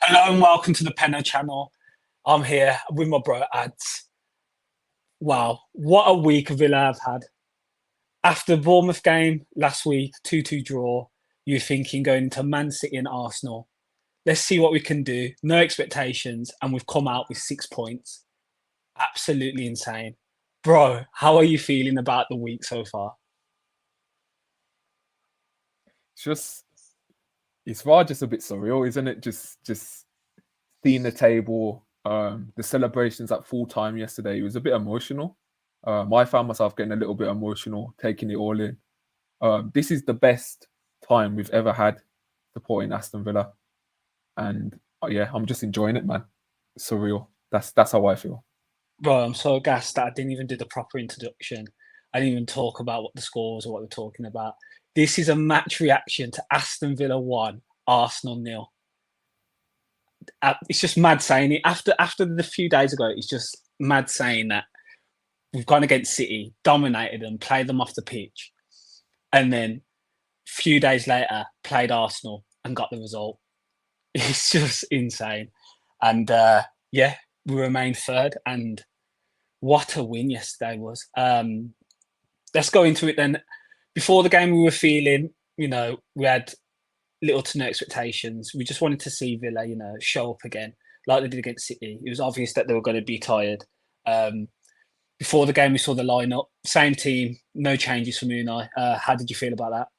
Hello and welcome to the Penno channel. I'm here with my bro Ads. Wow, what a week Villa have had. After the Bournemouth game last week, 2-2 draw, you're thinking going into Man City and Arsenal. Let's see what we can do. No expectations, and we've come out with 6 points. Absolutely insane. Bro, how are you feeling about the week so far? It's just it's rather just a bit surreal, isn't it? Just seeing the table, the celebrations at full time yesterday. It was a bit emotional. I found myself getting a little bit emotional, taking it all in. This is the best time we've ever had supporting Aston Villa, and yeah, I'm just enjoying it, man. It's surreal. That's how I feel. Bro, I'm so gassed that I didn't even do the proper introduction. I didn't even talk about what the score was or what we're talking about. This is a match reaction to Aston Villa 1, Arsenal nil. It's just mad saying it. After the few days ago, it's just mad saying that we've gone against City, dominated them, played them off the pitch, and then a few days later, played Arsenal and got the result. It's just insane. And yeah, we remained third, and what a win yesterday was. Let's go into it then. Before the game, we were feeling, we had little to no expectations. We just wanted to see Villa, show up again like they did against City. It was obvious that they were going to be tired. Before the game, we saw the lineup, same team, no changes from Unai. How did you feel about that?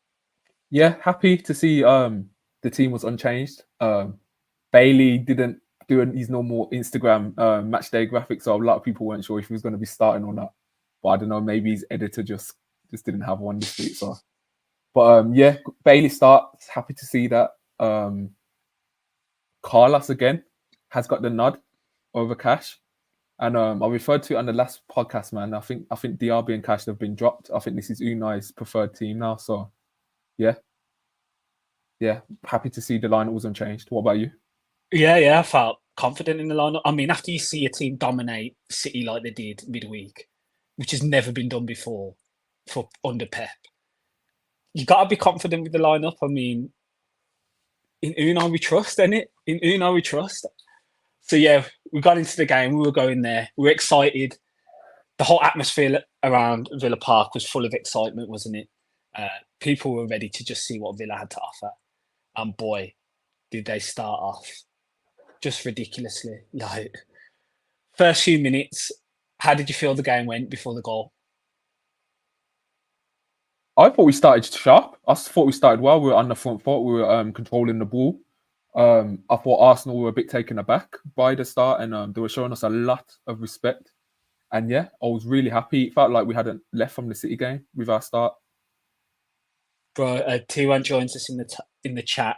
Yeah, happy to see the team was unchanged. Bailey didn't do his normal Instagram match day graphics, so a lot of people weren't sure if he was going to be starting or not. But I don't know, maybe his editor just didn't have one this week. So, but yeah, Bailey starts. Happy to see that. Carlos again has got the nod over Cash, and I referred to it on the last podcast, man. I think DRB and Cash have been dropped. I think this is Unai's preferred team now. So yeah, yeah, happy to see the lineup was unchanged. What about you? Yeah, I felt confident in the lineup. I mean, after you see a team dominate City like they did midweek, which has never been done before for under Pep, you got to be confident with the lineup. I mean, in Unai we trust, innit? In Unai we trust. So yeah, we got into the game. We were going there. We were excited. The whole atmosphere around Villa Park was full of excitement, wasn't it? People were ready to just see what Villa had to offer. And boy, did they start off just ridiculously. Like first few minutes, how did you feel the game went before the goal? I thought we started sharp. I thought we started well. We were on the front foot. We were controlling the ball. I thought Arsenal were a bit taken aback by the start, and they were showing us a lot of respect. And yeah, I was really happy. It felt like we hadn't left from the City game with our start. Bro, T1 joins us in the chat.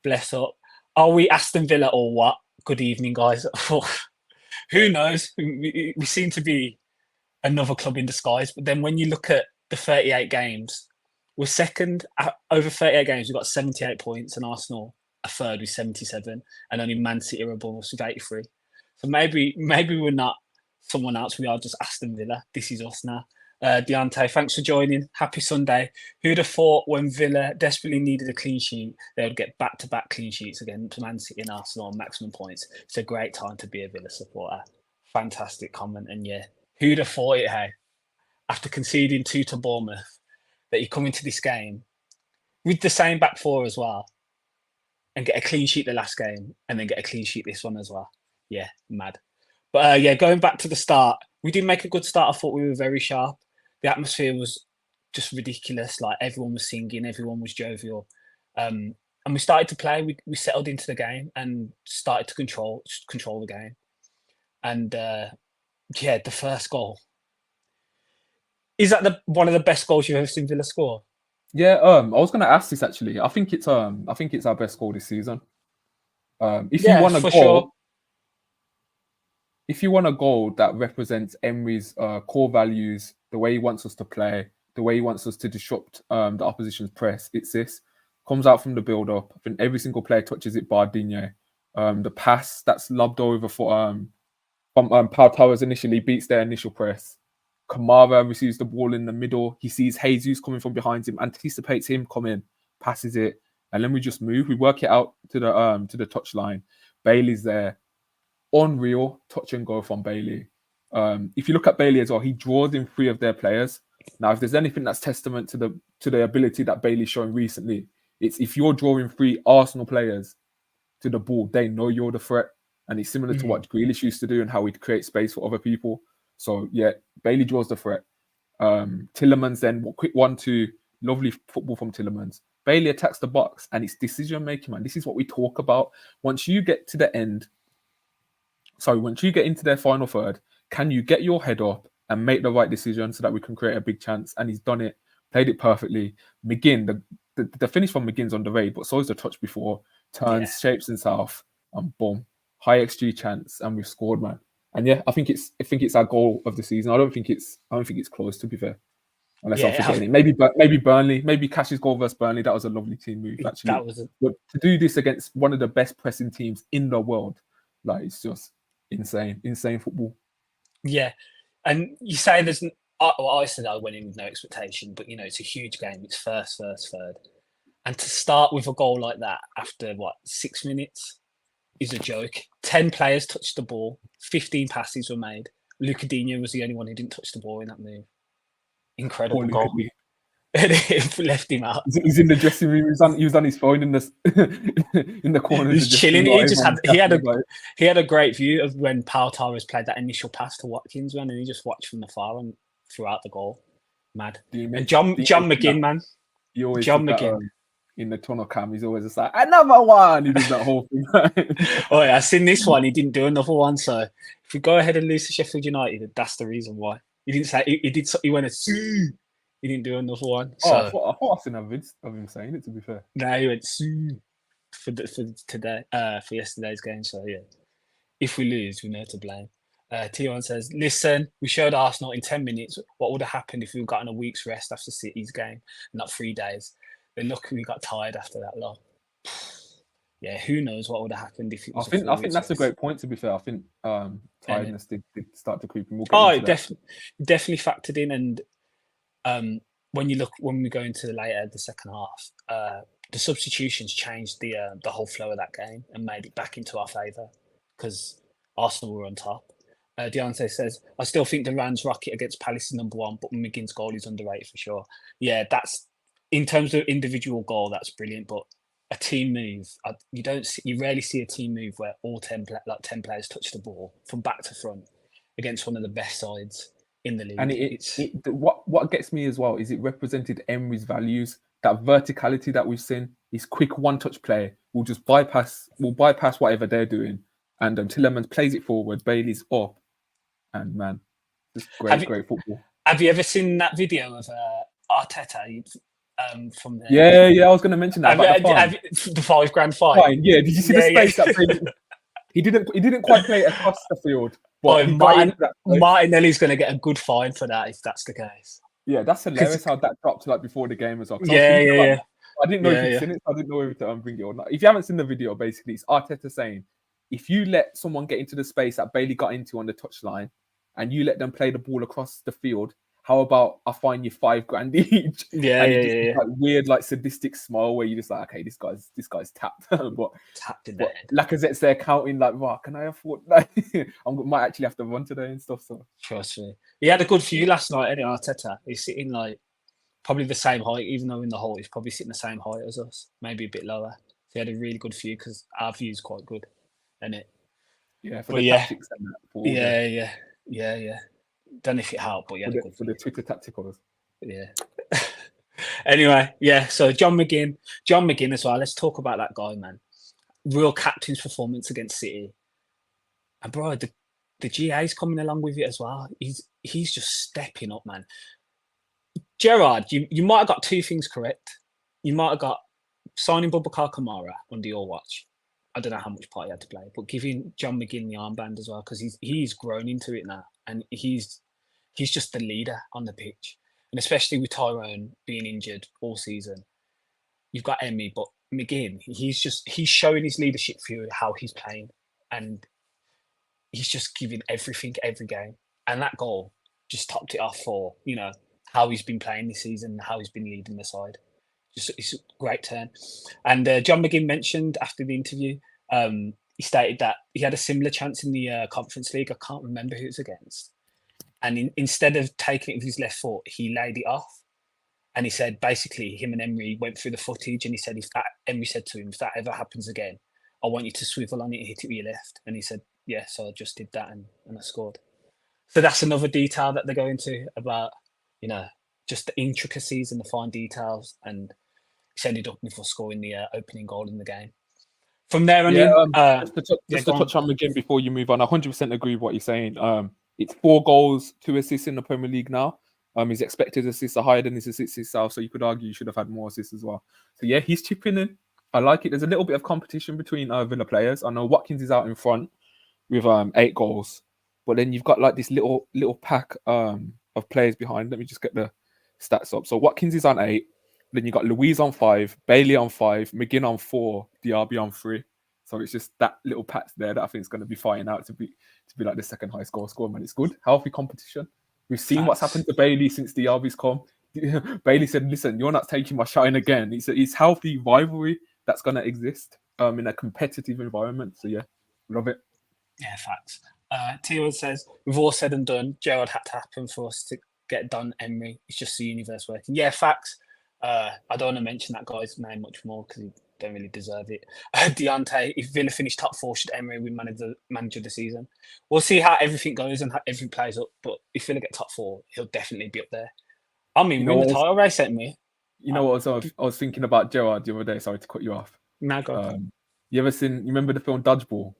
Bless up. Are we Aston Villa or what? Good evening, guys. Who knows? We seem to be another club in disguise. But then when you look at the 38 games, we're second over 38 games. We've got 78 points, and Arsenal a third with 77, and only Man City are above us with 83. So maybe we're not someone else. We are just Aston Villa. This is us now. Deontay, thanks for joining. Happy Sunday. Who'd have thought when Villa desperately needed a clean sheet, they would get back-to-back clean sheets against Man City and Arsenal on maximum points? It's a great time to be a Villa supporter. Fantastic comment. And yeah, who'd have thought it, hey? After conceding 2 to Bournemouth, that you come into this game with the same back four as well and get a clean sheet the last game and then get a clean sheet this one as well. Yeah, mad. But yeah, going back to the start, we did make a good start. I thought we were very sharp. The atmosphere was just ridiculous. Like everyone was singing, everyone was jovial. And we started to play. We settled into the game and started to control the game. And yeah, the first goal. Is that one of the best goals you've ever seen Villa score? Yeah, I was going to ask this actually. I think it's our best goal this season. If you Yeah, want a for sure. goal, if you want a goal that represents Emery's core values, the way he wants us to play, the way he wants us to disrupt the opposition's press, it's this. Comes out from the build-up. I think every single player touches it, bar Digne. The pass that's lobbed over from Pau Torres initially beats their initial press. Kamara receives the ball in the middle. He sees Jesus coming from behind him, anticipates him coming, passes it, and then we just move. We work it out to the touchline. Bailey's there. Unreal touch and go from Bailey. If you look at Bailey as well, he draws in 3 of their players. Now, if there's anything that's testament to the ability that Bailey's shown recently, it's if you're drawing 3 Arsenal players to the ball, they know you're the threat. And it's similar to what Grealish used to do and how he'd create space for other people. So yeah, Bailey draws the threat. Tillemans then, quick 1-2, lovely football from Tillemans. Bailey attacks the box and it's decision making, man. This is what we talk about. Once you get to the end, once you get into their final third, can you get your head up and make the right decision so that we can create a big chance? And he's done it, played it perfectly. Mcginn, the finish from McGinn's underrated, but so is the touch before. Turns, shapes himself, and boom, high XG chance, and we've scored, man. And yeah, I think it's our goal of the season. I don't think it's close, to be fair. Unless I'm forgetting it. Maybe Burnley, maybe Cash's goal versus Burnley. That was a lovely team move, actually. But to do this against one of the best pressing teams in the world, like, it's just insane football. Yeah, and you say there's. I said I went in with no expectation, but it's a huge game. It's first, third, and to start with a goal like that after 6 minutes is a joke. 10 players touched the ball. 15 passes were made. Lucadinho was the only one who didn't touch the ball in that move. Incredible goal. It left him out. He's in the dressing room. He was on his phone in the corner. He was chilling. He had a great view of when Pau Torres played that initial pass to Watkins, man, and he just watched from afar and throughout the goal. Mad. And John McGinn, man. John McGinn. In the tunnel cam, he's always just like, another one. He does that whole thing. Oh yeah, I've seen this one. He didn't do another one. So if we go ahead and lose to Sheffield United, that's the reason why. He didn't say he did. He went he didn't do another one. So. I thought I've seen a vid of him saying it, to be fair. No, he went for today, for yesterday's game. So yeah, if we lose, we know to blame. T1 says, listen, we showed Arsenal in 10 minutes what would have happened if we'd gotten a week's rest after City's game, not 3 days. Then look, we got tired after that long. Yeah, who knows what would have happened if it was. I think that's a great point, to be fair. I think tiredness did start to creep in. It definitely factored in. And when we go into the second half, the substitutions changed the whole flow of that game and made it back into our favour because Arsenal were on top. Deontay says, I still think the Rams rocket against Palace is number 1, but McGinn's goal is underrated for sure. Yeah, that's in terms of individual goal, that's brilliant. But a team move, you rarely see a team move where all 10 players touch the ball from back to front against one of the best sides in the league. And what gets me as well is it represented Emery's values. That verticality that we've seen, his quick one-touch play will just bypass whatever they're doing. And Tillemans plays it forward, Bailey's up, and man, just great football. Have you ever seen that video of Arteta from the? Yeah, I was going to mention that. The 5 grand fine. Yeah, did you see the space that Bailey? He didn't quite play it across the field. But Martinelli's going to get a good fine for that if that's the case. Yeah, that's hilarious how that dropped before the game as well. Yeah. I didn't know if you'd seen it. I didn't know if to bring it or not. If you haven't seen the video, basically, it's Arteta saying, if you let someone get into the space that Bailey got into on the touchline and you let them play the ball across the field, how about I fine you 5 grand each? Yeah. Like weird, like sadistic smile where you're just like, okay, this guy's tapped. but tapped in the head. Lacazette's there counting like, wow, can I afford that? I might actually have to run today and stuff. So trust me. He had a good view last night, anyway, Arteta. He's sitting like probably the same height, even though in the hole he's probably sitting the same height as us, maybe a bit lower. So he had a really good view because our view is quite good, isn't it? Yeah, for the tactics and that. Yeah. Don't know if it helped, but for the Twitter tacticals. Yeah. Anyway, yeah. So John McGinn as well. Let's talk about that guy, man. Real captain's performance against City, and bro, the GA's coming along with it as well. He's just stepping up, man. Gerard, you might have got 2 things correct. You might have got signing Boubacar Kamara under your watch. I don't know how much part he had to play, but giving John McGinn the armband as well, because he's grown into it now, and he's just the leader on the pitch, and especially with Tyrone being injured all season, you've got Emmy, but McGinn, he's showing his leadership through how he's playing, and he's just giving everything every game, and that goal just topped it off for how he's been playing this season, how he's been leading the side. It's a great turn. And John McGinn mentioned after the interview, he stated that he had a similar chance in the Conference League. I can't remember who it was against. And instead of taking it with his left foot, he laid it off. And he said, basically, him and Emery went through the footage, and he said, Emery said to him, if that ever happens again, I want you to swivel on it and hit it with your left. And he said, yeah, so I just did that and I scored. So that's another detail that they go into about, just the intricacies and the fine details. And he's ended up with scoring the opening goal in the game. From there on just to touch on Mcginn before you move on, I 100% agree with what you're saying. It's 4 goals, 2 assists in the Premier League now. His expected assists are higher than his assists himself, so you could argue he should have had more assists as well. So yeah, he's chipping in. I like it. There's a little bit of competition between Villa players. I know Watkins is out in front with 8 goals, but then you've got like this little pack of players behind. Let me just get the stats up. So Watkins is on 8. Then you got Louise on 5, Bailey on 5, Mcginn on 4, Diaby on 3. So it's just that little patch there that I think is going to be fighting out to be like the second highest goal scorer. Man, it's good, healthy competition. We've seen what's happened to Bailey since Diaby's come. Bailey said, "Listen, you're not taking my shine again." It's healthy rivalry that's going to exist in a competitive environment. So yeah, love it. Yeah, facts. Tio says, we've all said and done. Gerrard had to happen for us to get done. Emery, it's just the universe working. Yeah, facts. I don't want to mention that guy's name much more because he don't really deserve it. Deontay, if Villa finish top 4, should Emery win manager of the season? We'll see how everything goes and how everything plays up. But if Villa get top 4, he'll definitely be up there. I mean, we're in the title race, ain't we? You know what I was thinking about Gerrard the other day. Sorry to cut you off. No, go on. You remember the film Dodgeball?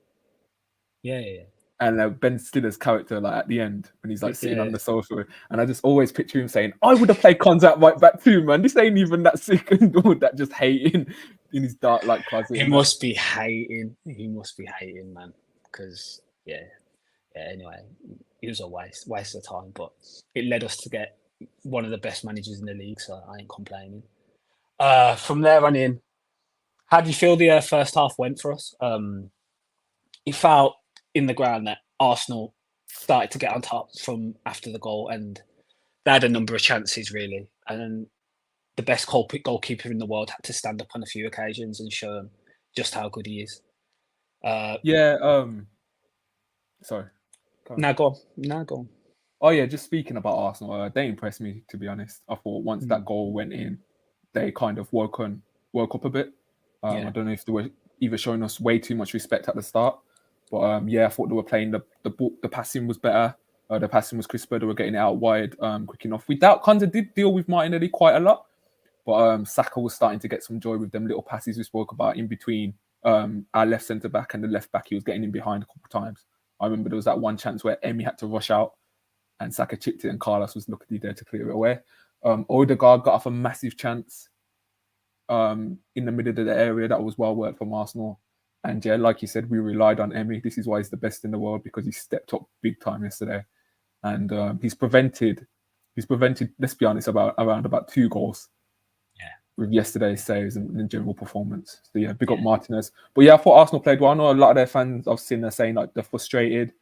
Yeah. And Ben Stiller's character, like at the end, when he's like sitting on the sofa, and I just always picture him saying, "I would have played Contact right back too, man. This ain't even that sick and all that, just hating in his dark like closet." He must be hating. He must be hating, man. Because yeah. Anyway, it was a waste of time, but it led us to get one of the best managers in the league, so I ain't complaining. From there on in, how do you feel the first half went for us? It felt in the ground that Arsenal started to get on top from after the goal, and they had a number of chances really, and the best goalkeeper in the world had to stand up on a few occasions and show them just how good he is. Sorry. Now go on. Oh yeah, just speaking about Arsenal, they impressed me, to be honest. I thought once that goal went in, they kind of woke up a bit. I don't know if they were either showing us way too much respect at the start, but I thought they were playing the passing was better. The passing was crisper. They were getting it out wide quick enough. Konsa did deal with Martinelli quite a lot, but Saka was starting to get some joy with them little passes we spoke about in between our left centre back and the left back. He was getting in behind a couple of times. I remember there was that one chance where Emi had to rush out and Saka chipped it and Carlos was luckily there to clear it away. Odegaard got off a massive chance in the middle of the area. That was well worked from Arsenal. And yeah, like you said, we relied on Emi. This is why he's the best in the world, because he stepped up big time yesterday. And he's prevented, let's be honest, around about 2 goals with yesterday's saves and general performance. So yeah, big up Martinez. But yeah, I thought Arsenal played well. I know a lot of their fans I've seen are saying like they're frustrated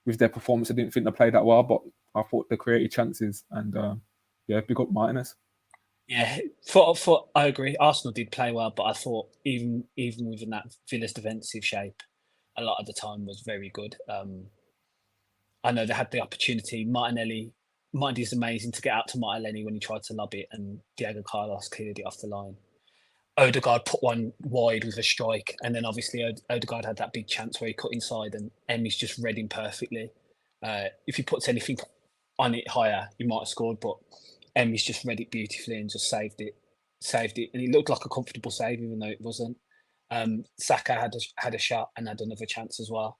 with their performance. I didn't think they played that well, but I thought they created chances. And big up Martinez. Yeah, for I agree. Arsenal did play well, but I thought even within that, Villa's defensive shape, a lot of the time was very good. I know they had the opportunity. Martinelli is amazing to get out to Martinelli when he tried to lob it, and Diego Carlos cleared it off the line. Odegaard put one wide with a strike, and then obviously Odegaard had that big chance where he cut inside, and Emi's just read him perfectly. If he puts anything on it higher, he might have scored, but Emi's just read it beautifully and just saved it, and it looked like a comfortable save, even though it wasn't. Saka had a shot and had another chance as well,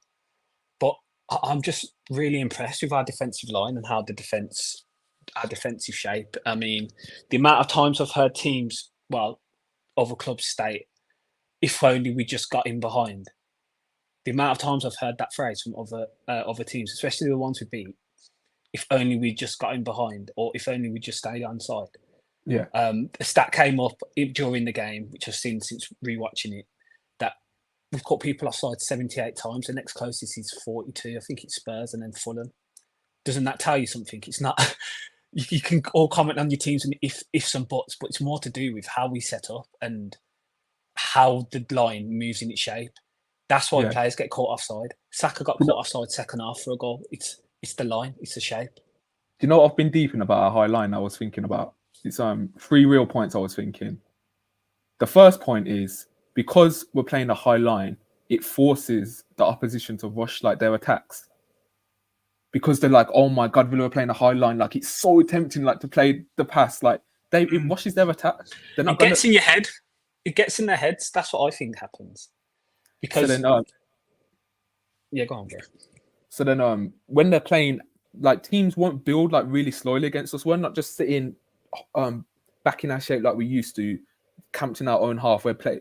but I'm just really impressed with our defensive line and how our defensive shape. I mean, the amount of times I've heard teams, other clubs state, if only we just got in behind. The amount of times I've heard that phrase from other teams, especially the ones we beat, if only we just got in behind, or if only we just stayed on side. Yeah. The stat came up during the game, which I've seen since rewatching it, that we've caught people offside 78 times. The next closest is 42. I think it's Spurs and then Fulham. Doesn't that tell you something? It's not. You can all comment on your teams and if some buts, but it's more to do with how we set up and how the line moves in its shape. That's why Yeah. players get caught offside. Saka got You know, caught offside second half for a goal. It's the line. It's the shape. do you know what I've been deeping about our high line? I was thinking about it's 3 real points. I was thinking. The first point is because we're playing a high line, it forces the opposition to rush like their attacks. Because they're like, oh my god, Villa are playing a high line. Like it's so tempting, like to play the pass. Like it rushes their attacks. They're not It gonna. gets in your head. It gets in their heads. That's what I think happens. So Because then, yeah, go on, bro. so then, when they're playing, like teams won't build like really slowly against us. We're not just sitting, back in our shape like we used to, camped in our own half. The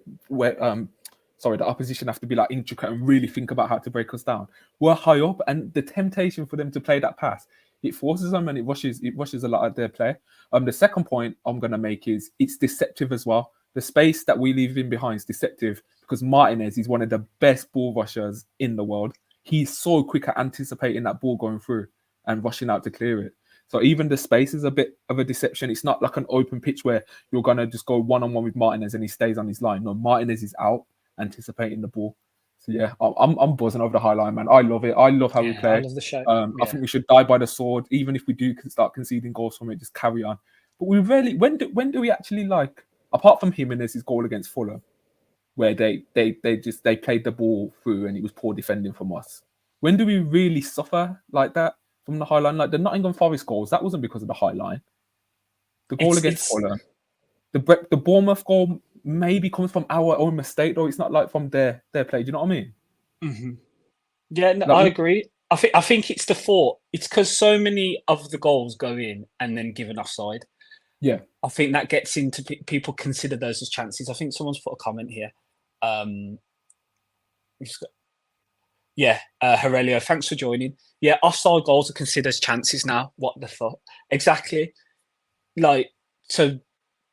opposition have to be like intricate and really think about how to break us down. We're high up, and the temptation for them to play that pass, it forces them and it rushes a lot of their play. The second point I'm gonna make is it's deceptive as well. The space that we leave in behind is deceptive because Martinez is one of the best ball rushers in the world. He's so quick at anticipating that ball going through and rushing out to clear it. So even the space is a bit of a deception. It's not like an open pitch where you're gonna just go one-on-one with Martinez and he stays on his line. No, Martinez is out anticipating the ball. So yeah, I'm buzzing over the high line, man. I love it. I love how we Yeah, I play. love the shape. I think we should die by the sword, even if we do start conceding goals from it. Just carry on. But we really, when do we actually like? Apart from Jimenez's goal against Fulham, where they played the ball through and it was poor defending from us. When do we really suffer like that from the high line? Like the Nottingham Forest goals, that wasn't because of the high line. The goal against Fulham, the Bournemouth goal maybe comes from our own mistake, though. It's not like from their play. Do you know what I mean? Mm-hmm. Yeah, no, Like I agree. I think it's the thought. It's because so many of the goals go in and then given offside. yeah, I think that gets into people consider those as chances. I think someone's put a comment here. Aurelio, thanks for joining. Yeah, offside goals are considered as chances now. What the fuck? Exactly. Like, so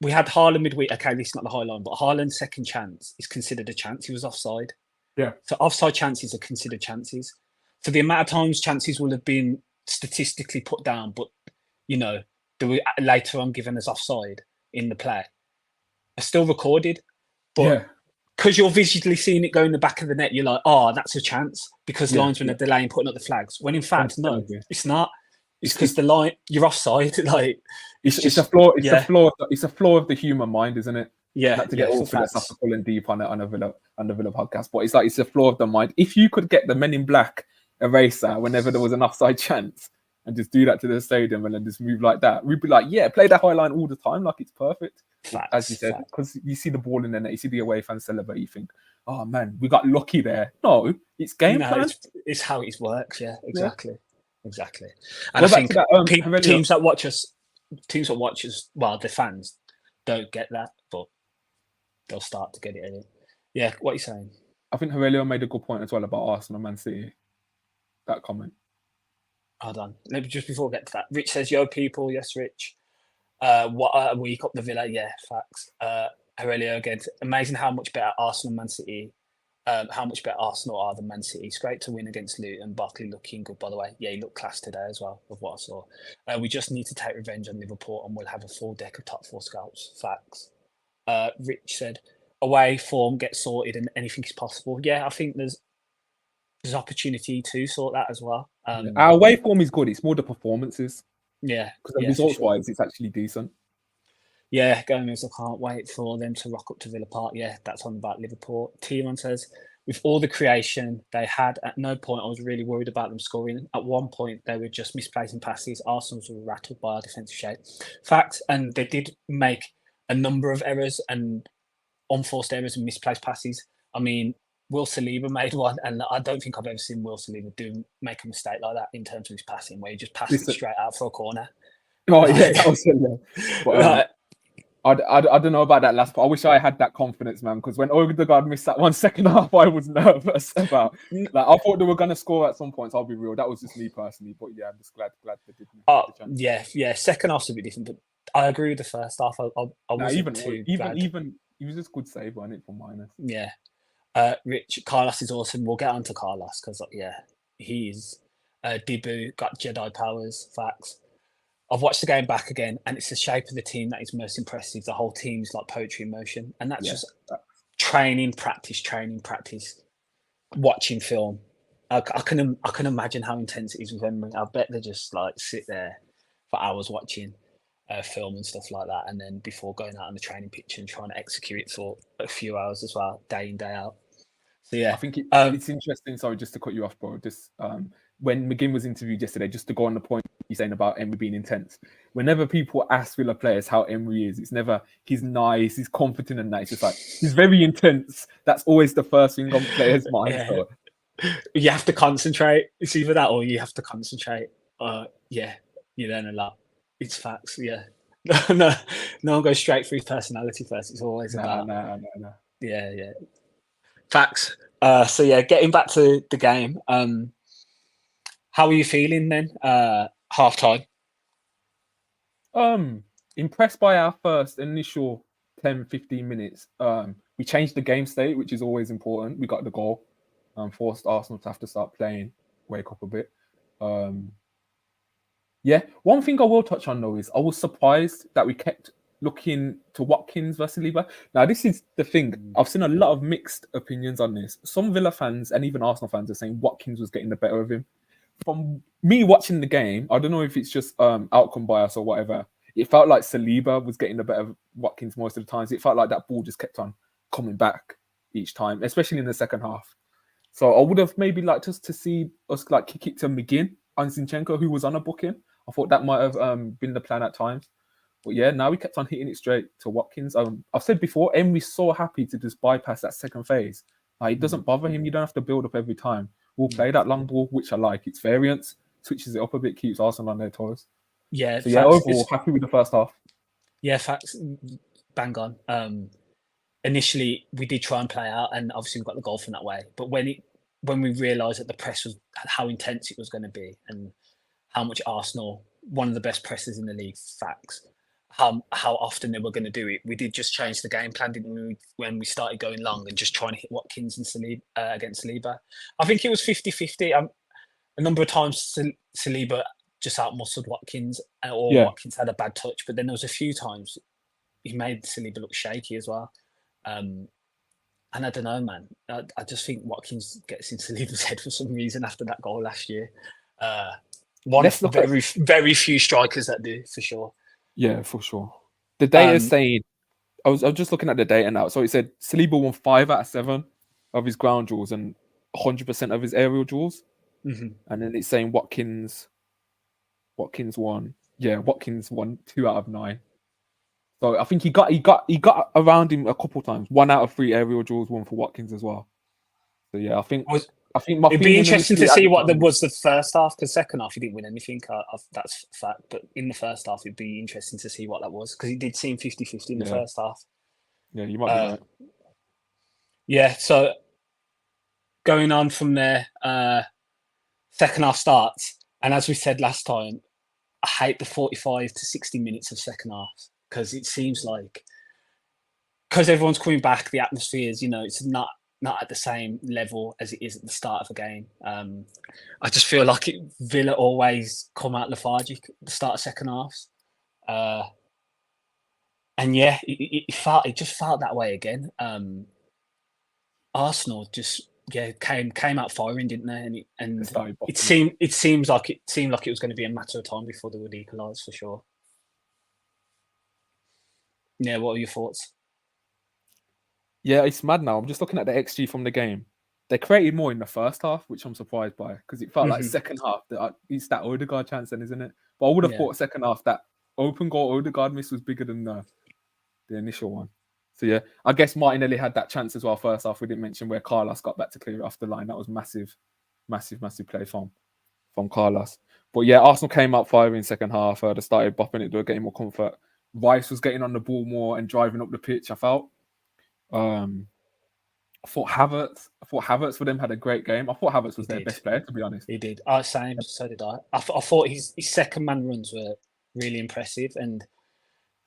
we had Haaland midweek. Okay, this is not the high line, but Haaland's second chance is considered a chance. He was offside. yeah. So offside chances are considered chances. So the amount of times chances will have been statistically put down, but they were later on given as offside in the play, are still recorded. But because you're visually seeing it go in the back of the net, you're like, oh, that's a chance because linesmen are delaying putting up the flags. When in fact, no, it's not. It's because the line you're offside. Like it's a flaw. It's a flaw of the human mind, isn't it? Yeah, not to get all philosophical and deep on the Villa podcast, but it's a flaw of the mind. If you could get the Men in Black eraser whenever there was an offside chance and just do that to the stadium and then just move like that, we'd be like, yeah, play that high line all the time, like it's perfect. As you said, because you see the ball in the net, you see the away fans celebrate, you think, oh man, we got lucky there. No, it's game plan. It's how it works. Yeah, exactly. And I think teams that watch us, well, the fans don't get that, but they'll start to get it in. Yeah, what are you saying? I think Aurelio made a good point as well about Arsenal and Man City. That comment. Hold on. Maybe just before we get to that. Rich says, yo, people. Yes, Rich. What a week up the Villa. Yeah, facts. Aurelio again. Amazing how much better Arsenal and Man City, how much better Arsenal are than Man City. It's great to win against Luton. Barkley looking good, by the way. Yeah, he looked class today as well, of what I saw. We just need to take revenge on Liverpool and we'll have a full deck of top 4 scouts. Facts. Rich said, away form gets sorted and anything is possible. Yeah, I think there's opportunity to sort that as well. Our away form is good. It's more the performances. Yeah. Because results-wise, it's actually decent. Yeah, Gomez, I can't wait for them to rock up to Villa Park. Yeah, that's on about Liverpool. T1 says, with all the creation they had, at no point I was really worried about them scoring. At one point, they were just misplacing passes. Arsenal were rattled by our defensive shape. Fact, and they did make a number of errors and unforced errors and misplaced passes. I mean, Will Saliba made one, and I don't think I've ever seen Will Saliba make a mistake like that in terms of his passing, where he just passed it straight out for a corner. Oh, yeah, that was but, I don't know about that last part. I wish I had that confidence, man, because when Odegaard missed that 1 second half, I was nervous about. Like, I thought they were going to score at some points. I'll be real. That was just me personally, but yeah, I'm just glad they didn't. Yeah. Second half's a bit different, but I agree with the first half. I wasn't even he was just good save, wasn't it, for minus? Yeah. Rich, Carlos is awesome. We'll get on to Carlos because, he's Dibu, got Jedi powers, facts. I've watched the game back again, and it's the shape of the team that is most impressive. The whole team's like poetry in motion, and that's just training, practice. watching film. I can imagine how intense it is with Emery. I bet they just like sit there for hours watching film and stuff like that, and then before going out on the training pitch and trying to execute it for a few hours as well, day in day out. So I yeah, think um, it's interesting. Sorry, just to cut you off, bro. Just when McGinn was interviewed yesterday, just to go on the point you're saying about Emery being intense. Whenever people ask Villa players how Emery is, it's never he's nice, he's confident and that. It's just like he's very intense. That's always the first thing on players' minds. yeah, So you have to concentrate. It's either that or you have to concentrate. Yeah, you learn a lot. It's facts. Yeah, no, no one goes straight through personality first. It's always about nah. yeah, facts. So yeah, getting back to the game. How are you feeling then? Half time. Impressed by our first initial 10, 15 minutes. We changed the game state, which is always important. We got the goal, forced Arsenal to have to start playing, wake up a bit. Yeah, one thing I will touch on though is I was surprised that we kept looking to Watkins versus Saliba. Now, this is the thing. I've seen a lot of mixed opinions on this. Some Villa fans and even Arsenal fans are saying Watkins was getting the better of him. From me watching the game, I don't know if it's just outcome bias or whatever. It felt like Saliba was getting the better of Watkins most of the times. It felt like that ball just kept on coming back each time, especially in the second half. So I would have maybe liked us to see us like kick it to McGinn and Zinchenko, who was on a booking. I thought that might have been the plan at times. But yeah, now we kept on hitting it straight to Watkins. I've said before, Emery's so happy to just bypass that second phase. Like, it doesn't bother him. You don't have to build up every time. We'll play that long ball, which I like. It's variance, switches it up a bit, keeps Arsenal on their toes. Yeah, So yeah, facts. overall, happy with the first half. Yeah, facts. Bang on. Initially, we did try and play out, and obviously we got the goal from that way. But when we realised that the press was how intense it was going to be, and how much Arsenal, one of the best presses in the league, facts, how often they were going to do it, we did just change the game plan, didn't we? When we started going long and just trying to hit Watkins and Saliba against Saliba. I think it was 50-50. A number of times Saliba just outmuscled Watkins, or Yeah, Watkins had a bad touch, but then there was a few times he made Saliba look shaky as well. And I don't know, man. I just think Watkins gets into Saliba's head for some reason after that goal last year. One of let's look at very few strikers that do, for sure. yeah for sure. The data is Um, saying I was just looking at the data now. So it said Saliba won 5 out of 7 of his ground duels and 100% of his aerial duels. mhm. And then it's saying Watkins won. Yeah, Watkins won 2 out of 9. So I think he got around him a couple times. 1 out of 3 aerial duels, one for Watkins as well. So yeah, Was I think my It'd be feeling interesting to initially at see the what there time, was the first half, because second half he didn't win anything. That's a fact. But in the first half, it'd be interesting to see what that was, because it did seem 50-50 in the yeah, first half. yeah, you might be Uh, right. yeah. So going on from there, second half starts, and as we said last time, I hate the 45 to 60 minutes of second half, because it seems like, because everyone's coming back, the atmosphere is, it's not at the same level as it is at the start of a game. I just feel like Villa always come out lethargic at the start of second halves. Uh, and yeah, it just felt that way again. Arsenal just came out firing, didn't they? And They and started it bopping it. seemed like it was going to be a matter of time before they would equalise, for sure. Yeah, what are your thoughts? Yeah, it's mad now. I'm just looking at the XG from the game. They created more in the first half, which I'm surprised by, because it felt like Hmm. second half that it's that Odegaard chance, then, isn't it? But I would have Yeah, thought second half that open goal Odegaard miss was bigger than the initial one. So yeah, I guess Martinelli had that chance as well first half. We didn't mention where Carlos got back to clear it off the line. That was massive play from Carlos. But yeah, Arsenal came out firing second half. They started bopping it, they were getting more comfort. Rice was getting on the ball more and driving up the pitch, I felt. Um, I thought Havertz for them had a great game. I thought Havertz he was their did. best player, to be honest. He did. Same. So did I. I thought his second man runs were really impressive. And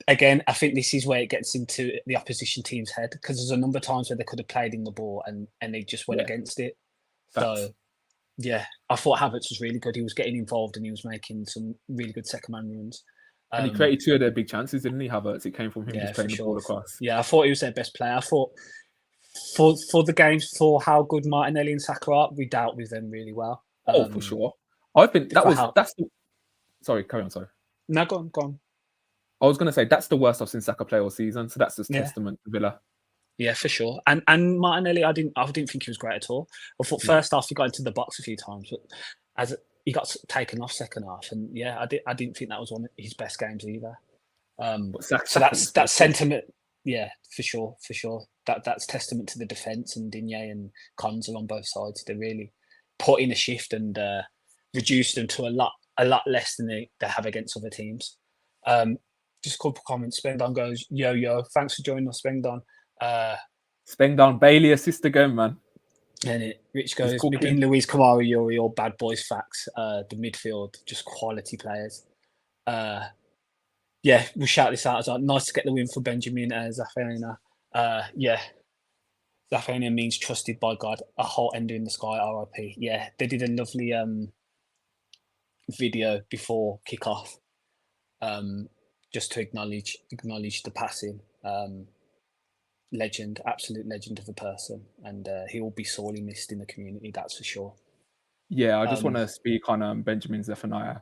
again, I think this is where it gets into the opposition team's head, because there's a number of times where they could have played in the ball and they just went Yeah, against it. facts. So yeah, I thought Havertz was really good. He was getting involved and he was making some really good second man runs. And he Um, created 2 of their big chances, didn't he, Havertz? It came from him yeah, just for playing the ball sure. across. Yeah, I thought he was their best player. I thought For the games, for how good Martinelli and Saka are, we dealt with them really well. Oh, for sure. I think For how that's the, sorry, carry on, sorry. no, go on. I was gonna say that's the worst I've seen Saka play all season, so that's just Yeah. testament to Villa. Yeah, for sure. And Martinelli, I didn't think he was great at all. I thought first half he got into the box a few times, but as he got taken off second half, and yeah, I didn't think that was one of his best games either. But So that's sentiment. Yeah, for sure. That's testament to the defence, and Digne and Cons are on both sides. They really put in a shift and reduced them to a lot less than they have against other teams. Just a couple of comments. Spengdon goes, yo, thanks for joining us, Spengdon. Spengdon, Bailey assist again, man. And Rich goes, Mcginn, Luis, Kamara, Yuri, all bad boys facts. The midfield, just quality players. Yeah, we'll shout this out as well. Nice to get the win for Benjamin Zafena. Yeah, Zafena means trusted by God. A whole ender in the sky, RIP. Yeah, they did a lovely video before kickoff, just to acknowledge the passing. Legend, absolute legend of a person, and he will be sorely missed in the community. That's for sure. Yeah, I just want to speak on Benjamin Zephaniah.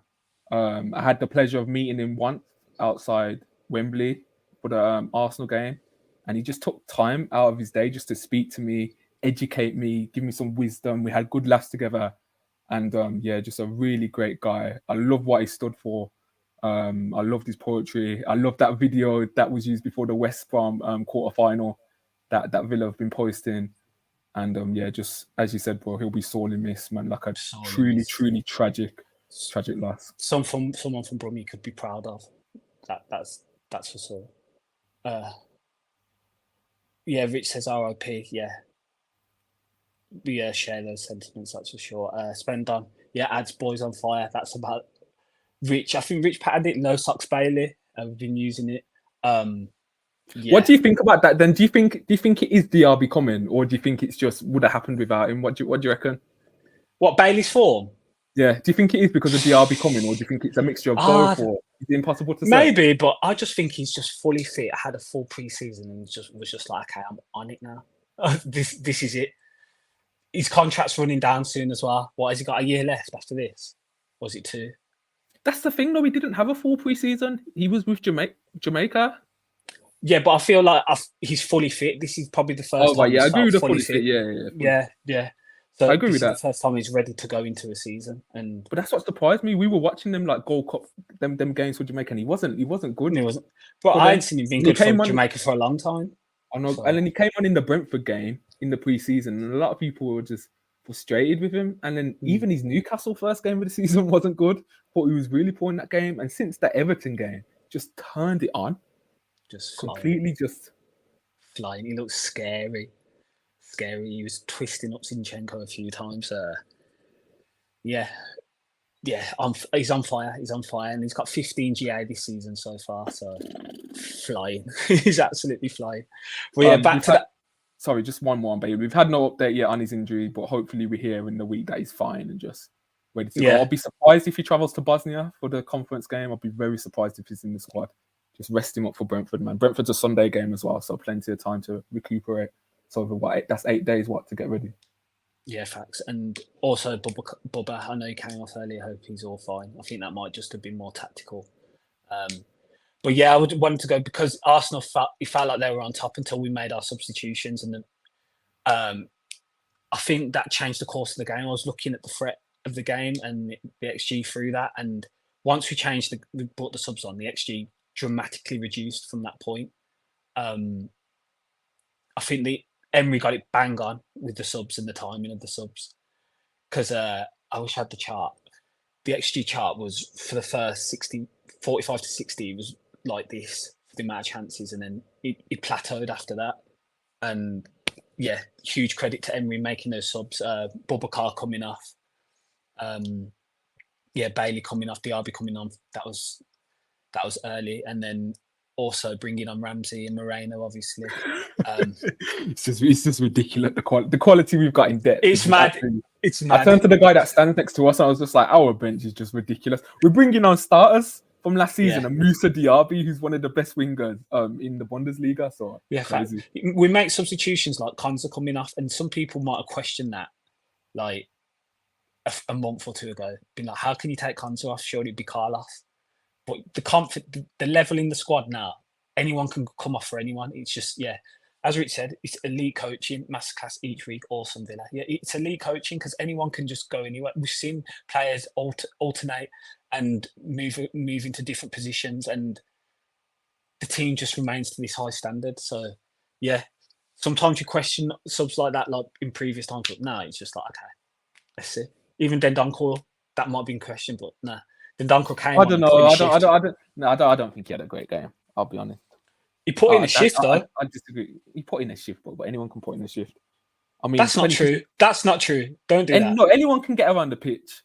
I had the pleasure of meeting him once outside Wembley for the Arsenal game, and he just took time out of his day just to speak to me, educate me, give me some wisdom. We had good laughs together, and yeah, just a really great guy. I love what he stood for. I loved his poetry. I love that video that was used before the West Brom quarterfinal that Villa have been posting. And yeah, just as you said, bro, he'll be sorely missed, man. Like a truly tragic loss. Someone from Brummy could be proud of. That's for sure. Yeah, Rich says RIP. Yeah, we share those sentiments. That's for sure. Spendon, yeah, adds boys on fire. That's about Rich. I think Rich patterned it. No socks Bailey. We've been using it. Yeah. What do you think about that? Then do you think it is DRB coming, or do you think it's just would have happened without him? What do you reckon? What, Bailey's form? Yeah. Do you think it is because of DRB coming, or do you think it's a mixture of both? Or is it impossible to say? Maybe, but I just think he's just fully fit. Had a full preseason and was just like, okay, I'm on it now. This is it. His contract's running down soon as well. What, has he got a year left after this? Or was it 2? That's the thing, though. He didn't have a full preseason. He was with Jamaica. Yeah, but I feel like he's fully fit. This is probably the first time. Yeah, I agree with the fully fit. Yeah. So I agree with that. The first time he's ready to go into a season, but that's what surprised me. We were watching them like Gold Cup, them games for Jamaica, and he wasn't good. He wasn't. But I hadn't seen him being good for Jamaica for a long time. I know, and then he came on in the Brentford game in the preseason, and a lot of people were just frustrated with him. And then even his Newcastle first game of the season wasn't good. Thought he was really poor in that game, and since that Everton game, just turned it on. Just completely flying. He looks scary. He was twisting up Zinchenko a few times. Yeah. He's on fire. And he's got 15 GA this season so far. So flying. He's absolutely flying. Well, yeah, back to that. Sorry, just one more on Bailey. We've had no update yet on his injury, but hopefully we hear in the week that he's fine and just ready to go. I'll be surprised if he travels to Bosnia for the conference game. I'll be very surprised if he's in the squad. Just rest him up for Brentford, man. Brentford's a Sunday game as well, so plenty of time to recuperate. So that's 8 days, to get ready. Yeah, facts. And also Bubba, I know he came off earlier. I hope he's all fine. I think that might just have been more tactical. But yeah, I would want to go because Arsenal felt like they were on top until we made our substitutions, and then I think that changed the course of the game. I was looking at the threat of the game and the XG through that, and once we brought the subs on, the XG dramatically reduced from that point. I think Emery got it bang on with the subs and the timing of the subs, because I wish I had the chart. The XG chart was for the first 45 to 60 was like this for the amount of chances, and then it plateaued after that. And yeah, huge credit to Emery making those subs. Boubacar coming off, Bailey coming off, DRB coming on. That was early, and then also bringing on Ramsey and Moreno, obviously. It's just ridiculous. The quality we've got in depth. It's mad. It's mad. I turned to the guy that stands next to us, and I was just like, our bench is just ridiculous. We're bringing on starters from last season, Yeah. and Musa Diaby, who's one of the best wingers in the Bundesliga. So Yeah, crazy. we make substitutions like Konza coming off, and some people might have questioned that like a month or two ago, being like, how can you take Konza off? Surely it'd be Carlos. But the level in the squad now, anyone can come off for anyone. It's just, yeah, as Rich said, it's elite coaching, masterclass each week, awesome Villa. Yeah, it's elite coaching because anyone can just go anywhere. We've seen players alternate and move into different positions, and the team just remains to this high standard. So, yeah, sometimes you question subs like that, like in previous times, but now it's just like, okay, let's see. Even Dendoncker, that might be in question, but nah. Dendoncker came I on don't and put in know. a I don't. I shift. don't. I don't. No, I don't think he had a great game. I'll be honest. He put in a shift, though. I disagree. He put in a shift, but anyone can put in a shift. I mean, That's not true. That's not true. Don't do that. No, anyone can get around the pitch.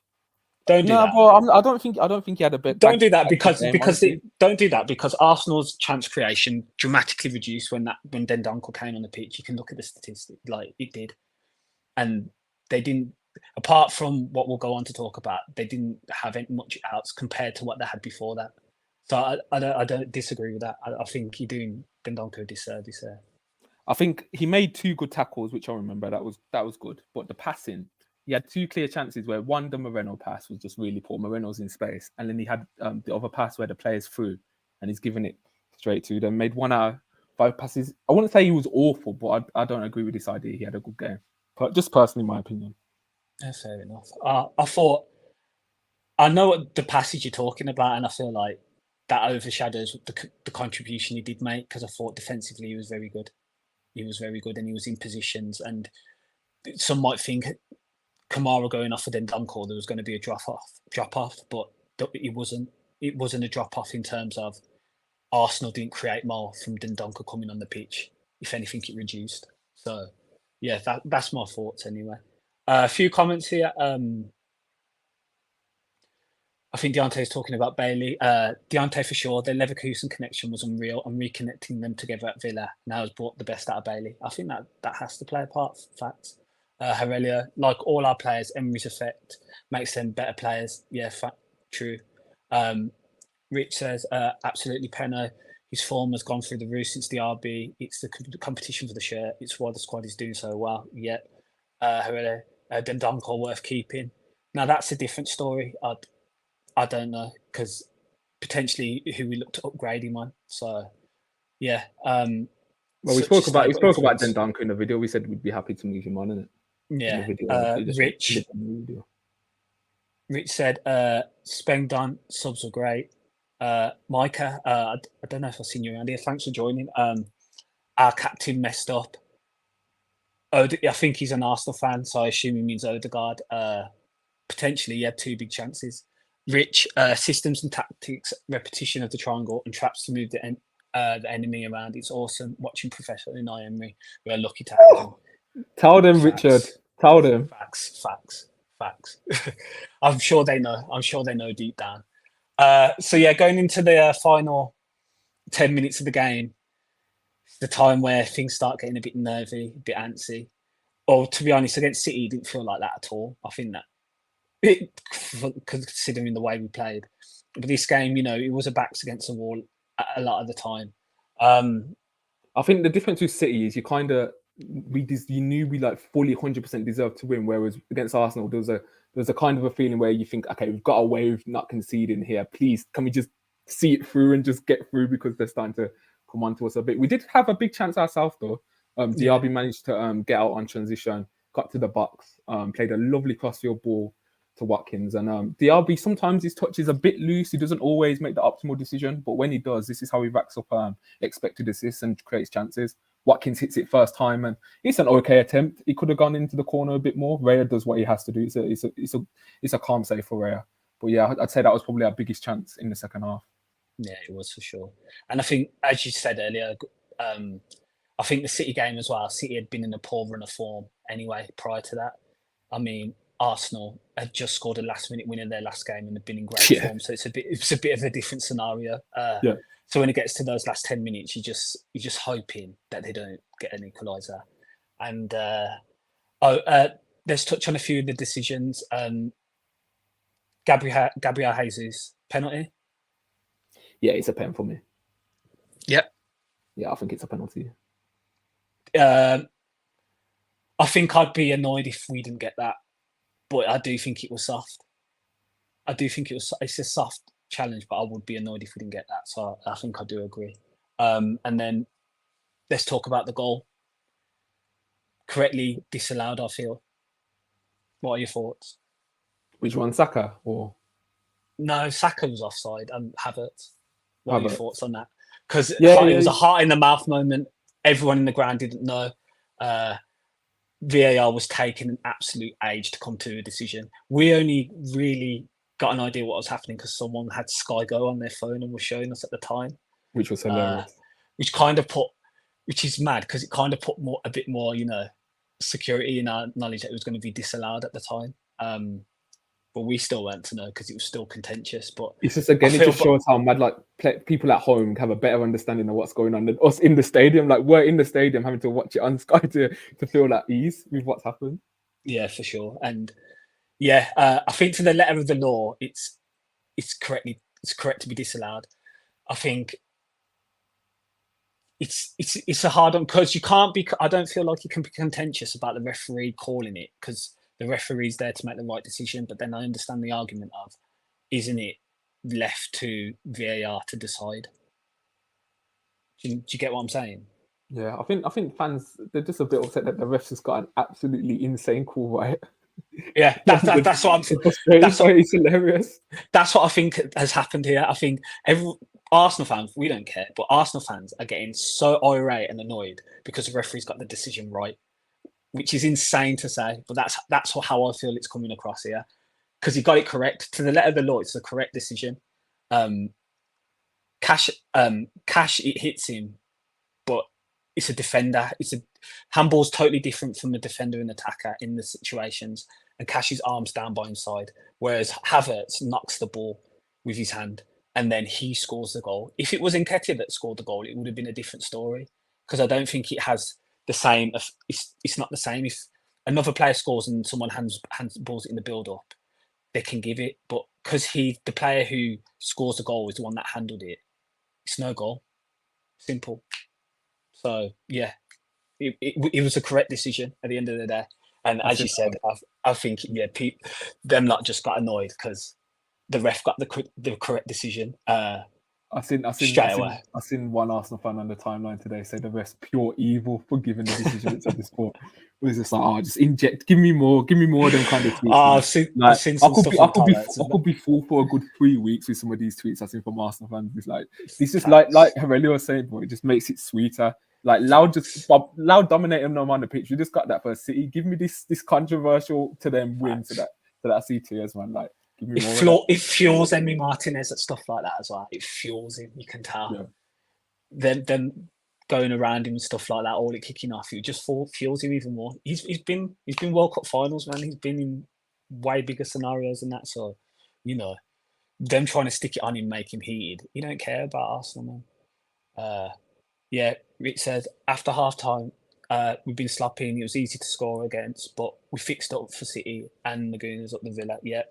Don't do that. Bro, I don't think he had a bad. Don't do that honestly. don't do that because Arsenal's chance creation dramatically reduced when Dendoncker came on the pitch. You can look at the statistics, like it did, and they didn't. Apart from what we'll go on to talk about, they didn't have much outs compared to what they had before that. So I don't disagree with that. I think you're doing Dendoncker a disservice there. I think he made 2 good tackles, which I remember. That was good. But the passing, he had 2 clear chances where one, the Moreno pass was just really poor. Moreno's in space. And then he had the other pass where the player's through and he's giving it straight to them. Made 1 out of 5 passes. I wouldn't say he was awful, but I don't agree with this idea. He had a good game. But just personally, my opinion. Yeah, fair enough. I thought, I know what the passage you're talking about, and I feel like that overshadows the contribution he did make because I thought defensively he was very good. He was very good and he was in positions. And some might think Kamara going off for Dendoncker, there was going to be a drop off, but it wasn't. It wasn't a drop off in terms of Arsenal didn't create more from Dendoncker coming on the pitch. If anything, it reduced. So, yeah, that's my thoughts anyway. A few comments here. I think Deontay's talking about Bailey. Deontay for sure. Their Leverkusen connection was unreal, and reconnecting them together at Villa now has brought the best out of Bailey. I think that has to play a part. Facts. Herelia, like all our players, Emery's effect makes them better players. Yeah, true. Rich says absolutely. Penno, his form has gone through the roof since the RB. It's the competition for the shirt. It's why the squad is doing so well. Yeah. Herelia, Dendoncker worth keeping. Now that's a different story. I don't know because potentially who we look to upgrade him on. So yeah. Well, we spoke about Dendoncker in the video. We said we'd be happy to move him on, innit? Yeah. Rich said Spengdon subs were great. Micah, I don't know if I've seen you around here. Thanks for joining. Our captain messed up. I think he's an Arsenal fan, so I assume he means Odegaard. Potentially, he had 2 big chances. Rich, systems and tactics, repetition of the triangle, and traps to move the enemy around. It's awesome. Watching Professor in Emery, we're lucky to have him. Tell them, facts. Richard. Tell them. Facts. I'm sure they know deep down. So yeah, going into the final 10 minutes of the game, it's the time where things start getting a bit nervy, a bit antsy. Or to be honest, against City, it didn't feel like that at all. I think that considering the way we played. But this game, it was a backs against the wall a lot of the time. I think the difference with City is you knew we like fully 100% deserved to win, whereas against Arsenal there was a kind of a feeling where you think, okay, we've got away with not conceding here. Please, can we just see it through and just get through because they're starting to come on to us a bit. We did have a big chance ourselves though. Diaby managed to get out on transition, got to the box, played a lovely crossfield ball to Watkins. And Diaby, sometimes his touch is a bit loose. He doesn't always make the optimal decision, but when he does, this is how he racks up expected assists and creates chances. Watkins hits it first time, and it's an okay attempt. He could have gone into the corner a bit more. Raya does what he has to do. It's a calm save for Raya. But yeah, I'd say that was probably our biggest chance in the second half. Yeah, it was for sure. And I think, as you said earlier, I think the City game as well, City had been in a poor run of form anyway prior to that. I mean, Arsenal had just scored a last-minute win in their last game and had been in great form, so it's a bit of a different scenario. So when it gets to those last 10 minutes, you're just hoping that they don't get an equaliser. And let's touch on a few of the decisions. Gabriel Jesus penalty. Yeah, it's a pen for me. Yep. Yeah, I think it's a penalty. Um, I think I'd be annoyed if we didn't get that, but I do think it was soft. I do think it's a soft challenge, but I would be annoyed if we didn't get that. So I think I do agree. And then let's talk about the goal. Correctly disallowed, I feel. What are your thoughts? Which one, Saka or No, Saka was offside and Havertz. What are your Havertz? thoughts on that? Because it Yeah, was yeah. a heart in the mouth moment. Everyone in the ground didn't know. Uh, VAR was taking an absolute age to come to a decision. We only really got an idea what was happening because someone had Sky Go on their phone and was showing us at the time, Which was uh, hilarious. which is mad because it kind of put a bit more, security in our knowledge that it was going to be disallowed at the time. But we still weren't to know because it was still contentious. But It's just I again, it feel, just but shows how mad people at home have a better understanding of what's going on than us in the stadium. Like we're in the stadium having to watch it on Sky to feel at ease with what's happened. yeah, for sure. And yeah, I think to the letter of the law, it's correct to be disallowed. I think it's a hard one because you can't be. I don't feel like you can be contentious about the referee calling it because the referee's there to make the right decision. But then I understand the argument of, isn't it left to VAR to decide? Do you get what I'm saying? Yeah, I think fans they're just a bit upset that the refs just got an absolutely insane call, right? Yeah, that's what I'm. They're frustrated That's by what it. It's hilarious. that's what I think has happened here. I think every Arsenal fans, we don't care, but Arsenal fans are getting so irate and annoyed because the referee's got the decision right, which is insane to say. But that's how I feel it's coming across here because he got it correct to the letter of the law. It's the correct decision. Um, Cash, it hits him, but it's a defender. It's a handball's totally different from a defender and attacker in the situations. And Cash's arms down by his side, whereas Havertz knocks the ball with his hand and then he scores the goal. If it was Nketiah that scored the goal, it would have been a different story because I don't think it has the same. It's not the same. If another player scores and someone hands balls it in the build up, they can give it. But because the player who scores the goal is the one that handled it, it's no goal. Simple. So yeah, it was a correct decision at the end of the day. And I as think you said, I think them lot just got annoyed because the ref got the correct decision I seen I seen I straight seen away. I seen one Arsenal fan on the timeline today say the refs pure evil for giving the decision at this sport. It was just like, oh, just inject, give me more of them kind of tweets, Oh, man. I've Like seen some stuff in the comments. I could be full for a good 3 weeks with some of these tweets I seen from Arsenal fans. It's like this is like Facts, Herelia was saying, but it just makes it sweeter. Like facts, loud dominating them on the pitch. We just got that for City. Give me this controversial to them win facts. so that I see tears, man. Like give me more of that. It fuels Emmy Martinez at stuff like that as well. It fuels him. You can tell. Yeah. Them going around him and stuff like that, all it kicking off, it just fuels him even more. He's been World Cup finals, man. He's been in way bigger scenarios than that. So, them trying to stick it on him, make him heated. He don't care about Arsenal, man. Yeah, Rich said after half time, we've been sloppy and it was easy to score against, but we fixed up for City and the Gooners up the Villa. Yeah.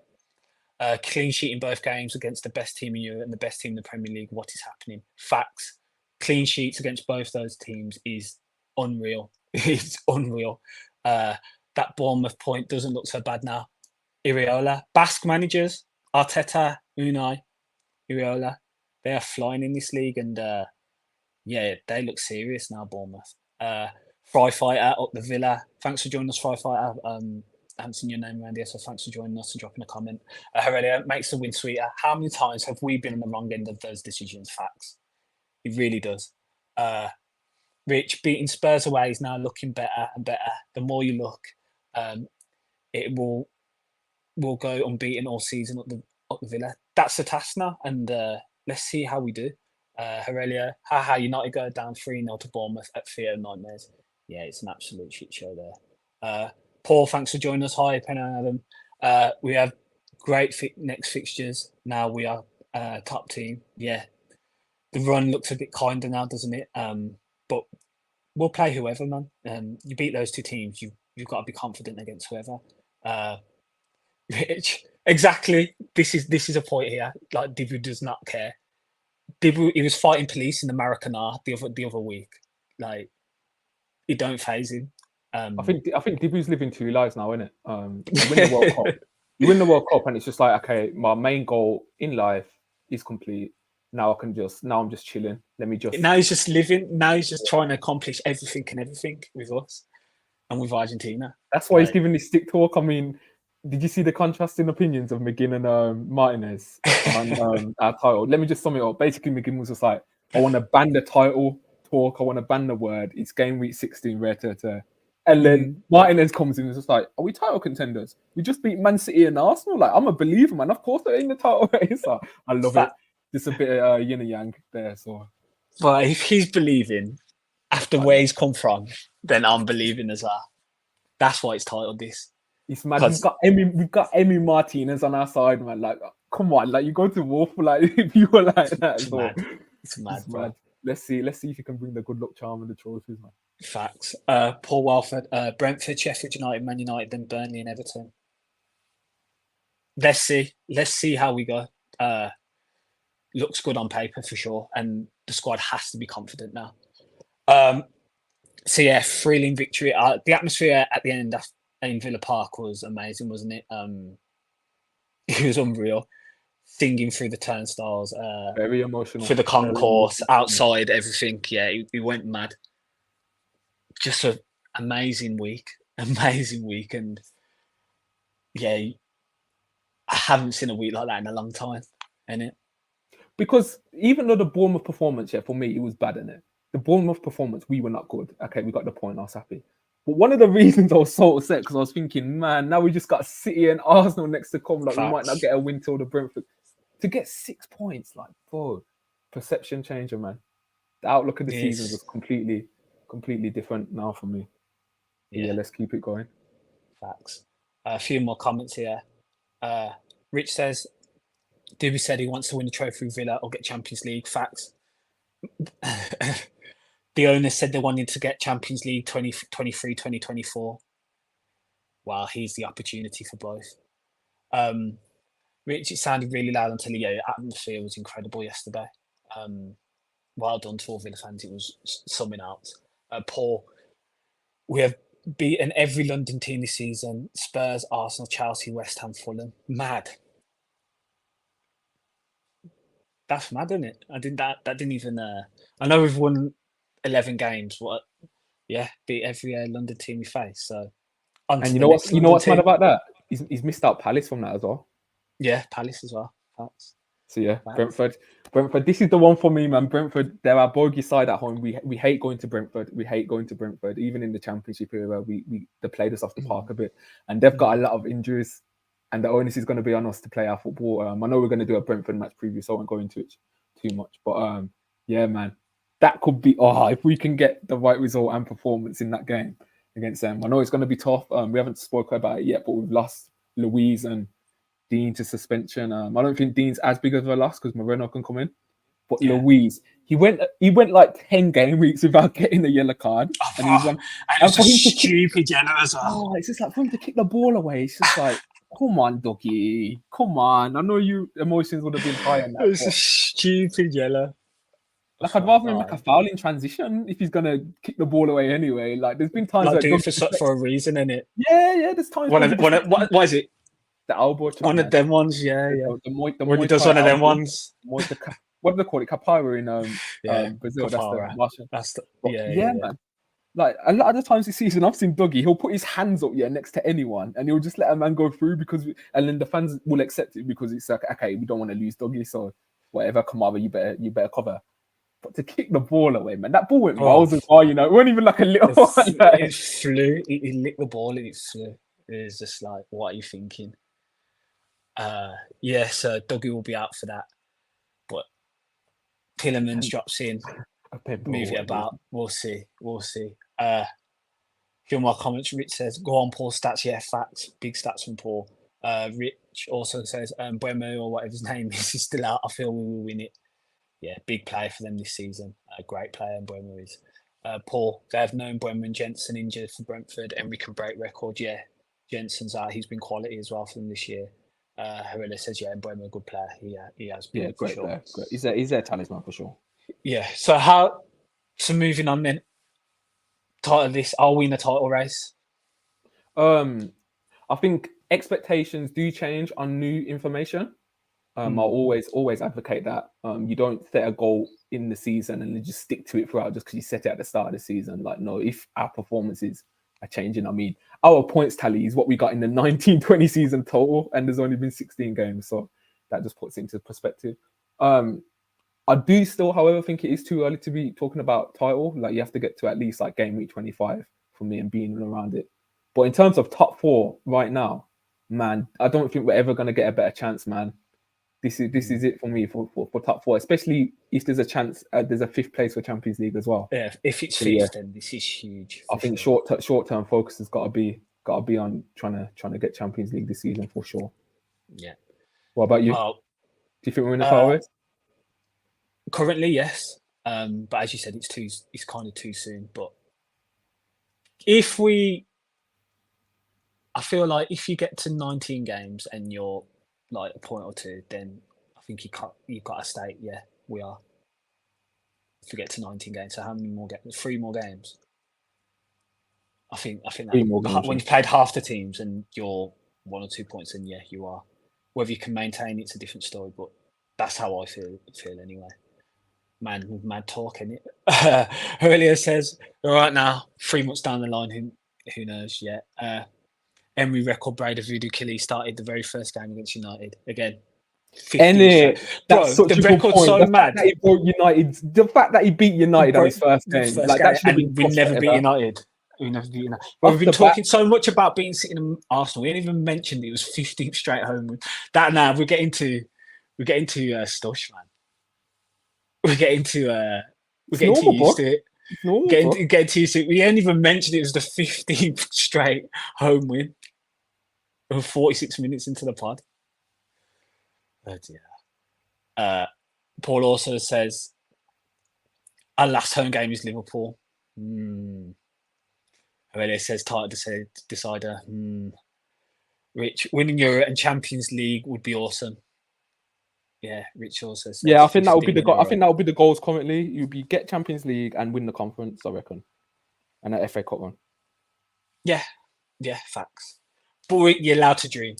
Clean sheet in both games against the best team in Europe and the best team in the Premier League. What is happening? Facts. Clean sheets against both those teams is unreal. It's unreal. That Bournemouth point doesn't look so bad now. Iriola, Basque managers, Arteta, Unai, Iriola, they are flying in this league, and yeah, they look serious now. Bournemouth. Fry Fighter up the Villa. Thanks for joining us, Fry Fighter. I haven't seen your name around here, so thanks for joining us and dropping a comment. Heredia makes the win sweeter. How many times have we been on the wrong end of those decisions? Facts. It really does. Rich, beating Spurs away is now looking better and better. The more you look, it will go unbeaten all season up the Villa. That's the task now, and let's see how we do. Heredia, United go down 3-0 to Bournemouth at Theo Nightmares. Yeah, it's an absolute shit show there. Paul, thanks for joining us. Hi, Penn and Adam. We have great next fixtures. Now we are top team. Yeah, the run looks a bit kinder now, doesn't it? But we'll play whoever, man. You beat those two teams, you've got to be confident against whoever. Rich, exactly. This is a point here. Like Dibu does not care. he was fighting police in the Maracanã the other week. Like, it don't phase him. I think Dibu's living two lives now, isn't it? You win the World Cup. You win the World Cup, and it's just like, okay, my main goal in life is complete. Now I'm just chilling. Let me just. Now he's just living. Now he's just trying to accomplish everything with us and with Argentina. That's why he's giving this stick talk. I mean, did you see the contrasting opinions of Mcginn and Martinez on our title? Let me just sum it up. Basically, Mcginn was just like, I want to ban the title talk. I want to ban the word. It's game week 16, rare to. And then Martinez comes in and is just like, are we title contenders? We just beat Man City and Arsenal. Like, I'm a believer, man. Of course they're in the title race. So I love it. Just a bit of yin and yang there. So, but if he's believing after where he's come from, then I'm believing as well. That's why it's titled this. It's mad. We've got Emi Martinez on our side, man. Like, come on, like you go to war for like if you were like that. It's mad. It's mad, bro. Mad. Let's see if you can bring the good luck charm and the trophies, man. Facts. Paul Walford, Brentford, Sheffield United, Man United, then Burnley and Everton. Let's see how we go. Looks good on paper for sure, and the squad has to be confident now. So yeah, thrilling victory. The atmosphere at the end in Villa Park was amazing, wasn't it? It was unreal. Singing through the turnstiles, very emotional, through the concourse, outside, everything. Yeah, he went mad. Just an amazing week, and yeah, I haven't seen a week like that in a long time, innit? Because even though the Bournemouth performance, for me, it was bad, innit? The Bournemouth performance, we were not good. Okay, we got the point. I was happy. But one of the reasons I was so upset because I was thinking, man, now we just got City and Arsenal next to come. Like, we might not get a win till the Brentford. To get 6 points, like, bro, perception changer, man. The outlook of the season was completely different now for me. Yeah, let's keep it going. Facts. A few more comments here. Rich says, Duby said he wants to win the trophy with Villa or get Champions League. Facts. The owners said they wanted to get Champions League 2023, 2024. Well, here's the opportunity for both. Rich, it sounded really loud until the atmosphere was incredible yesterday. Well done to all Villa fans. It was summing out. Paul, we have beaten every London team this season. Spurs, Arsenal, Chelsea, West Ham, Fulham. Mad. That's mad, isn't it? That didn't even. I know we've won 11 games. Beat every London team we face. So, and you know what's mad about that? He's missed out Palace from that as well. Yeah, Palace as well. That's... So yeah, Brentford. This is the one for me, man. Brentford, they're our bogey side at home. We hate going to Brentford. Even in the Championship era, they played us off the park a bit, and they've got a lot of injuries. And the onus is going to be on us to play our football. I know we're going to do a Brentford match preview, so I won't go into it too much. But yeah, man, that could be if we can get the right result and performance in that game against them. I know it's going to be tough. We haven't spoken about it yet, but we've lost Louise and Dean to suspension. I don't think Dean's as big of a loss because Moreno can come in. But Louise, he went like 10 game weeks without getting a yellow card. And he was stupid yellow as well. It's just like for him to kick the ball away. It's just like, come on, Ducky. Come on. I know you emotions would have been high on that. It was a stupid yellow. Like, I'd rather him make a foul in transition if he's going to kick the ball away anyway. Like, there's been times like do it for a reason, innit? Yeah, there's times. What is it? The elbow. One of them ones, yeah. When he does one of them ones. What do they call it? Capoeira in Brazil. That's the man. Like, a lot of the times this season, I've seen Dougie, he'll put his hands up next to anyone and he'll just let a man go through and then the fans will accept it because it's like, okay, we don't want to lose Dougie, so whatever, Kamara, you better cover. But to kick the ball away, man, that ball went miles as well, It wasn't even like a little one. It flew. He licked the ball and it flew. It was just like, what are you thinking? So Dougie will be out for that. But Tillemans drops in. Move it about. We'll see. A few more comments. Rich says, go on, Paul. Stats, facts. Big stats from Paul. Rich also says, Buemo or whatever his name is still out. I feel we will win it. Yeah, big player for them this season. A great player, Buemo is. Paul, they have known Buemo and Jensen injured for Brentford and we can break record. Yeah, Jensen's out. He's been quality as well for them this year. Herrera says, yeah, Mbeumo a good player. He has been Yeah, for great sure. player. Great. He's their talisman for sure. Yeah. So moving on then. Title this. Are we in a title race? I think expectations do change on new information. I'll always advocate that. You don't set a goal in the season and then just stick to it throughout just because you set it at the start of the season. Like, no, if our performances are changing, I mean, our points tally is what we got in the 19-20 season total, and there's only been 16 games, so that just puts it into perspective. I do still, however, think it is too early to be talking about title. Like, you have to get to at least like game week 25 for me and being around it. But in terms of top four right now, man, I don't think we're ever going to get a better chance, man. This is it for me for top four, especially if there's a chance there's a fifth place for Champions League as well. Yeah, if it's fifth, then this is huge. I think short term focus has got to be on trying to get Champions League this season for sure. Yeah. What about you? Well, do you think we're in the title race? Currently, yes. But as you said, it's kind of too soon. But I feel like if you get to 19 games and you're like a point or two, then I think you've got to stay. Yeah, we are. If we get to 19 games, so how many more games? 3 more games. I think that 3 more games, when you've played half the teams and you're 1 or 2 points, then yeah, you are. Whether you can maintain it's a different story, but that's how I feel anyway. Man, mad talk, isn't it? Earlier says, all right now, 3 months down the line, who knows yet? Emery record breaker Voodoo Killy started the very first game against United again. That's such the a record's good point. so the mad. Fact that he broke United, the fact that he beat United on his first game, like that should have been. We never beat United. We never beat United. But we've been talking so much about beating City and Arsenal. We didn't even mention it was 15th straight home. That now we're getting to Stush, man. We're getting to used to it. Getting to used to it. We didn't even mention it was the 15th straight home win. We're 46 minutes into the pod. Oh dear. Paul also says our last home game is Liverpool. Aurelia says title decider. Rich, winning Euro and Champions League would be awesome. Yeah, Rich also says. Yeah, I think that would be the goal. I think that would be the goals currently. You'd be get Champions League and win the conference, I reckon, and an FA Cup one. Yeah, facts. But you're allowed to dream.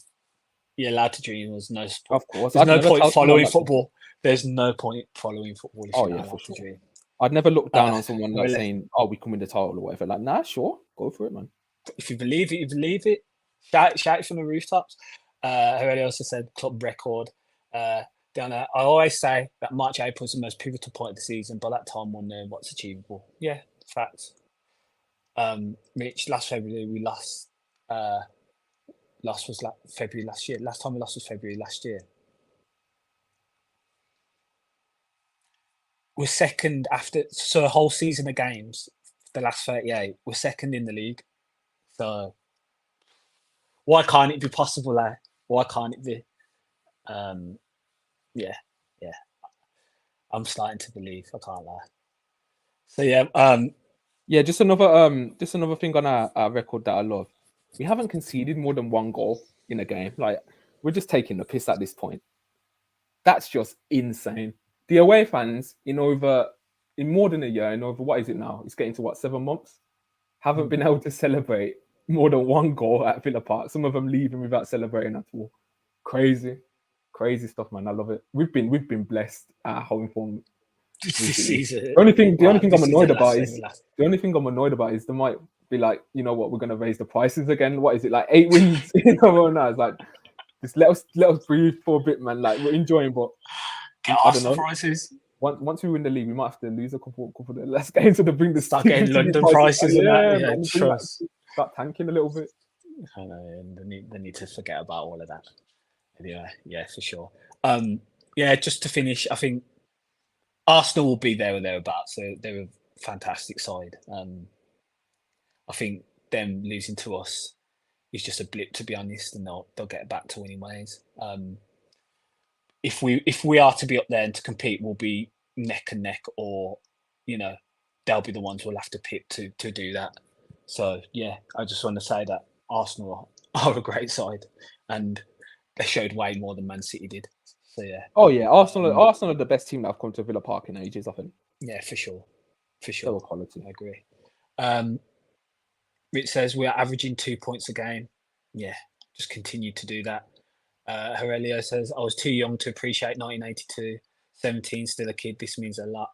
You're allowed to dream. There's no. Of course, there's no point following football. There's no point following football. If you're allowed to dream. I'd never look down on someone like saying, "Oh, we can win the title" or whatever. Like, nah, sure, go for it, man. If you believe it, you believe it. Shout it from the rooftops. Already also said club record. Down there, I always say that March, April is the most pivotal point of the season. By that time, we'll know what's achievable. Yeah, facts. Rich, last February we lost. Lost was February last year. Last time we lost was February last year. We're second after a whole season of games. The last 38, we're second in the league. So why can't it be possible, there? Why can't it be? Yeah. I'm starting to believe. I can't lie. So yeah. Just another thing on our record that I love. We haven't conceded more than 1 goal in a game. Like, we're just taking the piss at this point. That's just insane. The away fans in more than a year, in over what is it now? It's getting to 7 months. Haven't been able to celebrate more than 1 goal at Villa Park. Some of them leaving without celebrating at all. Crazy stuff, man. I love it. We've been blessed at home form. The only thing I'm annoyed about is they might be like, you know what, we're gonna raise the prices again. What is it, like 8 wins in a row now? It's like, just let us breathe for a bit, man. Like, we're enjoying, but get Arsenal prices. Once we win the league, we might have to lose a couple of the last games to bring the start getting London prices and that. Yeah, trust. Start tanking a little bit. I know, they need to forget about all of that. Anyway, yeah, for sure. Just to finish, I think Arsenal will be there or thereabouts. So they're a fantastic side. I think them losing to us is just a blip, to be honest, and they'll get back to winning ways. If we are to be up there and to compete, we'll be neck and neck, or they'll be the ones we'll have to pick to do that. So yeah, I just want to say that Arsenal are a great side, and they showed way more than Man City did. So yeah. Oh yeah, Arsenal are the best team that have come to Villa Park in ages. I think. Yeah, for sure. So quality. I agree. It says we are averaging 2 points a game. Yeah, just continue to do that. Aurelio says, I was too young to appreciate 1982. 17, still a kid. This means a lot.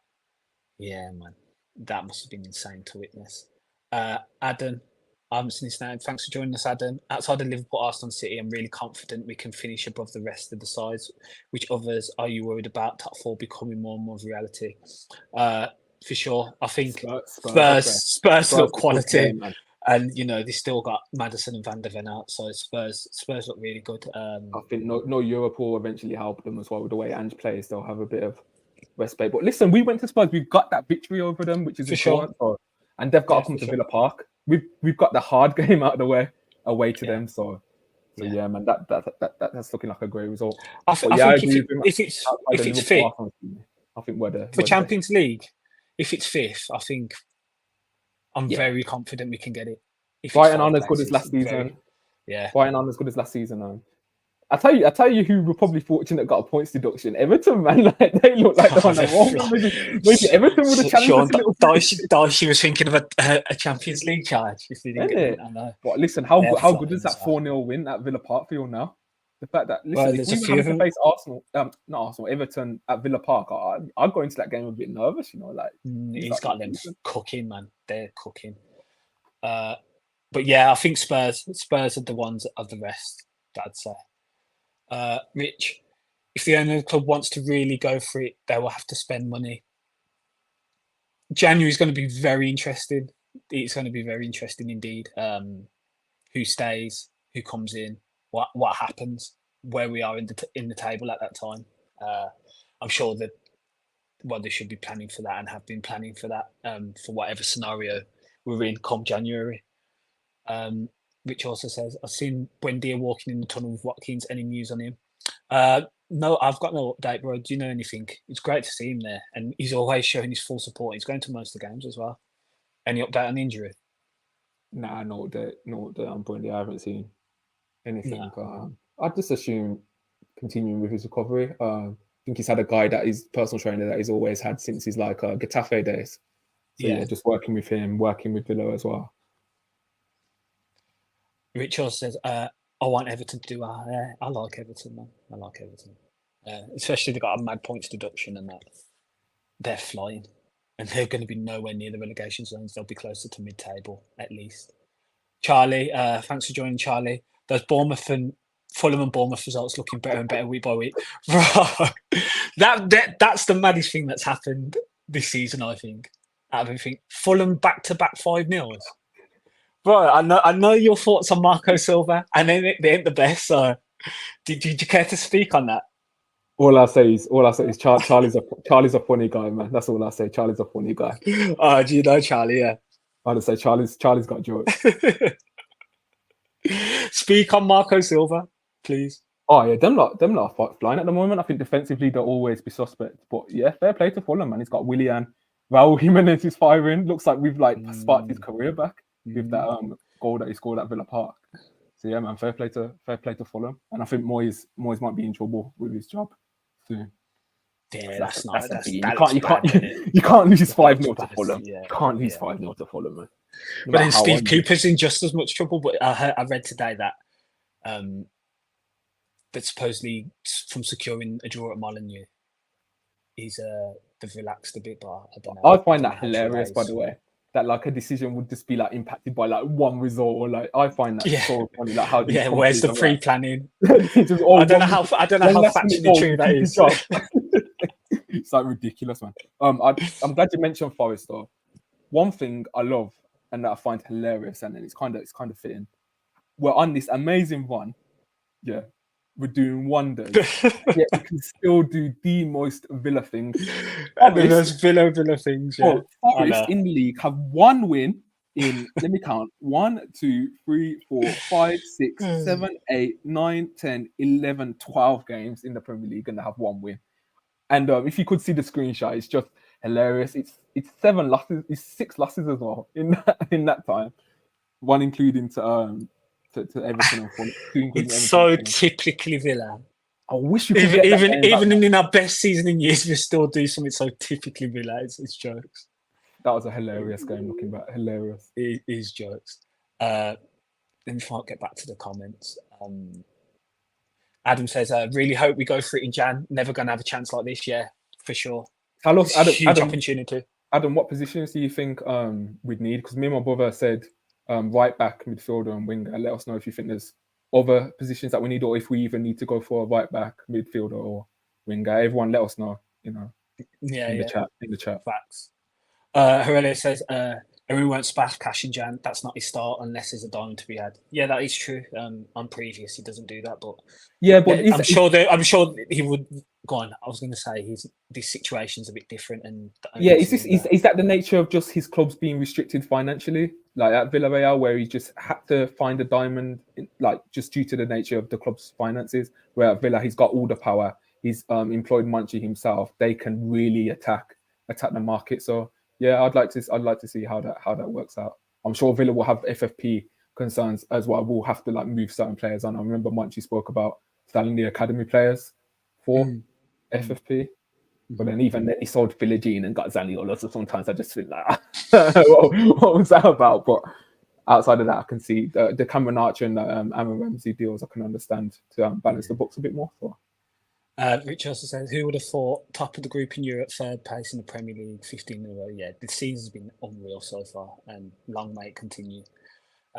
Yeah, man. That must have been insane to witness. Adam, I haven't seen his name. Thanks for joining us, Adam. Outside of Liverpool, Arsenal, City, I'm really confident we can finish above the rest of the sides. Which others are you worried about? Top four becoming more and more of reality? For sure. I think Spurs look quality. Game, man. And they still got Maddison and Van der Ven out, so Spurs look really good. I think no Europe will eventually help them as well with the way Ange plays. They'll have a bit of respect. But listen, we went to Spurs. We've got that victory over them, which is important. Sure. And they've got to come to Villa Park. We've got the hard game out of the way away to them. So yeah, man, that's looking like a great result. I think if it's fifth, I think we're for Champions League. If it's fifth, I think I'm very confident we can get it. Brighton aren't as good as last season. Brighton aren't as good as last season. I tell you who were probably fortunate got a points deduction. Everton, man, like they look like the one that won. Maybe Everton would have challenged us. Darcy was thinking of a Champions League charge. If they didn't get it, I know. But listen, how good is that 4-0 win at Villa Park feel now? The fact that if we were having to face Everton at Villa Park, I'd go into that game a bit nervous. He's got them cooking, man. They're cooking. But yeah, I think Spurs are the ones of the rest, I'd say. Rich, if the owner of the club wants to really go for it, they will have to spend money. January is going to be very interesting. It's going to be very interesting indeed. Who stays? Who comes in? What happens? Where we are in the table at that time? I'm sure that they should be planning for that and have been planning for that for whatever scenario we're in come January. Which also says, I've seen Buendia walking in the tunnel with Watkins. Any news on him? No, I've got no update, bro. Do you know anything? It's great to see him there. And he's always showing his full support. He's going to most of the games as well. Any update on the injury? Nah, no update on Buendia. I haven't seen anything. I'd just assume continuing with his recovery. I think he's had a guy that is personal trainer that he's always had since his Getafe days. So yeah, just working with him, working with Villa as well. Rich also says, I want Everton to do our hair. I like Everton, man. I like Everton. Especially they've got a mad points deduction and that. They're flying. And they're going to be nowhere near the relegation zones. They'll be closer to mid-table, at least. Charlie, thanks for joining, Charlie. Those Fulham and Bournemouth results looking better and better week by week. That's the maddest thing that's happened this season, I think. Out of everything. Fulham back-to-back 5-0s. Bro, I know your thoughts on Marco Silva, and they ain't the best. So, did you care to speak on that? All I say is Charlie's a funny guy, man. That's all I say. Charlie's a funny guy. Oh, do you know Charlie? Yeah. I'd say Charlie's got jokes. Speak on Marco Silva, please. Oh yeah, them lot are flying at the moment. I think defensively they'll always be suspect, but yeah, fair play to Fulham, man. He's got Willian, Raul Jimenez is firing. Looks like we've sparked his career back with that goal that he scored at Villa Park. So yeah, man, fair play to Fulham, and I think Moyes might be in trouble with his job soon. Yeah, you can't lose 5-0 to Fulham. Yeah, you can't lose 5-0 to Fulham, man. But then Steve Cooper's in just as much trouble. But I read today that that supposedly from securing a draw at Molineux, they've relaxed a bit. But I don't know. I find that hilarious, by the way. That a decision would just be impacted by one result, or I find that so funny. How where's the pre-planning? I don't know how factually true that is. It's ridiculous, man. I'm glad you mentioned Forest though. One thing I love and that I find hilarious, and then it's kind of fitting. We're on this amazing run, yeah. We're doing wonders, yet we can still do the most Villa things. The most Villa things, yeah. Forest in the league have one win in, let me count, 1, 2, 3, 4, 5, 6, 7, 8, 9, 10, 11, 12 games in the Premier League, and they have one win. And if you could see the screenshot, it's just hilarious. It's 7 losses, it's 6 losses as well in that time. One including to to Everton and Fulham. Including It's Everton and so Fulham. typically Villa. I wish we could get that game back. Even in our best season in years, we still do something so typically Villa. It's jokes. That was a hilarious game. Looking back, hilarious. It is jokes. Let me try and get back to the comments. Adam says, really hope we go for it in Jan. Never going to have a chance like this. Yeah, for sure. Tell us, Adam, Huge opportunity. Adam, what positions do you think we'd need? Because me and my brother said right back, midfielder, and winger. Let us know if you think there's other positions that we need, or if we even need to go for a right back, midfielder, or winger. Everyone, let us know. In the chat. Facts. Herelia says, everyone won't splash cash in Jan. That's not his start unless there's a diamond to be had. Yeah, that is true. On previous, he doesn't do that, but yeah, but I'm sure he would go on. I was going to say this situation's a bit different, and yeah, is that the nature of just his clubs being restricted financially, like at Villarreal, where he just had to find a diamond, like just due to the nature of the club's finances? Where at Villa, he's got all the power. He's employed Munchie himself. They can really attack the market. So yeah, I'd like to see how that works out. I'm sure Villa will have FFP concerns as well. We'll have to like move certain players on. I remember Munchie spoke about selling the academy players for FFP, but then even then he sold Philogene and got Zaniolo. So sometimes I just think like, what was that about? But outside of that, I can see the Cameron Archer and Aaron Ramsey deals. I can understand to balance the books a bit more. So. Rich also says, who would have thought top of the group in Europe, third place in the Premier League, 15 in a row? Yeah, the season's been unreal so far, and long may it continue.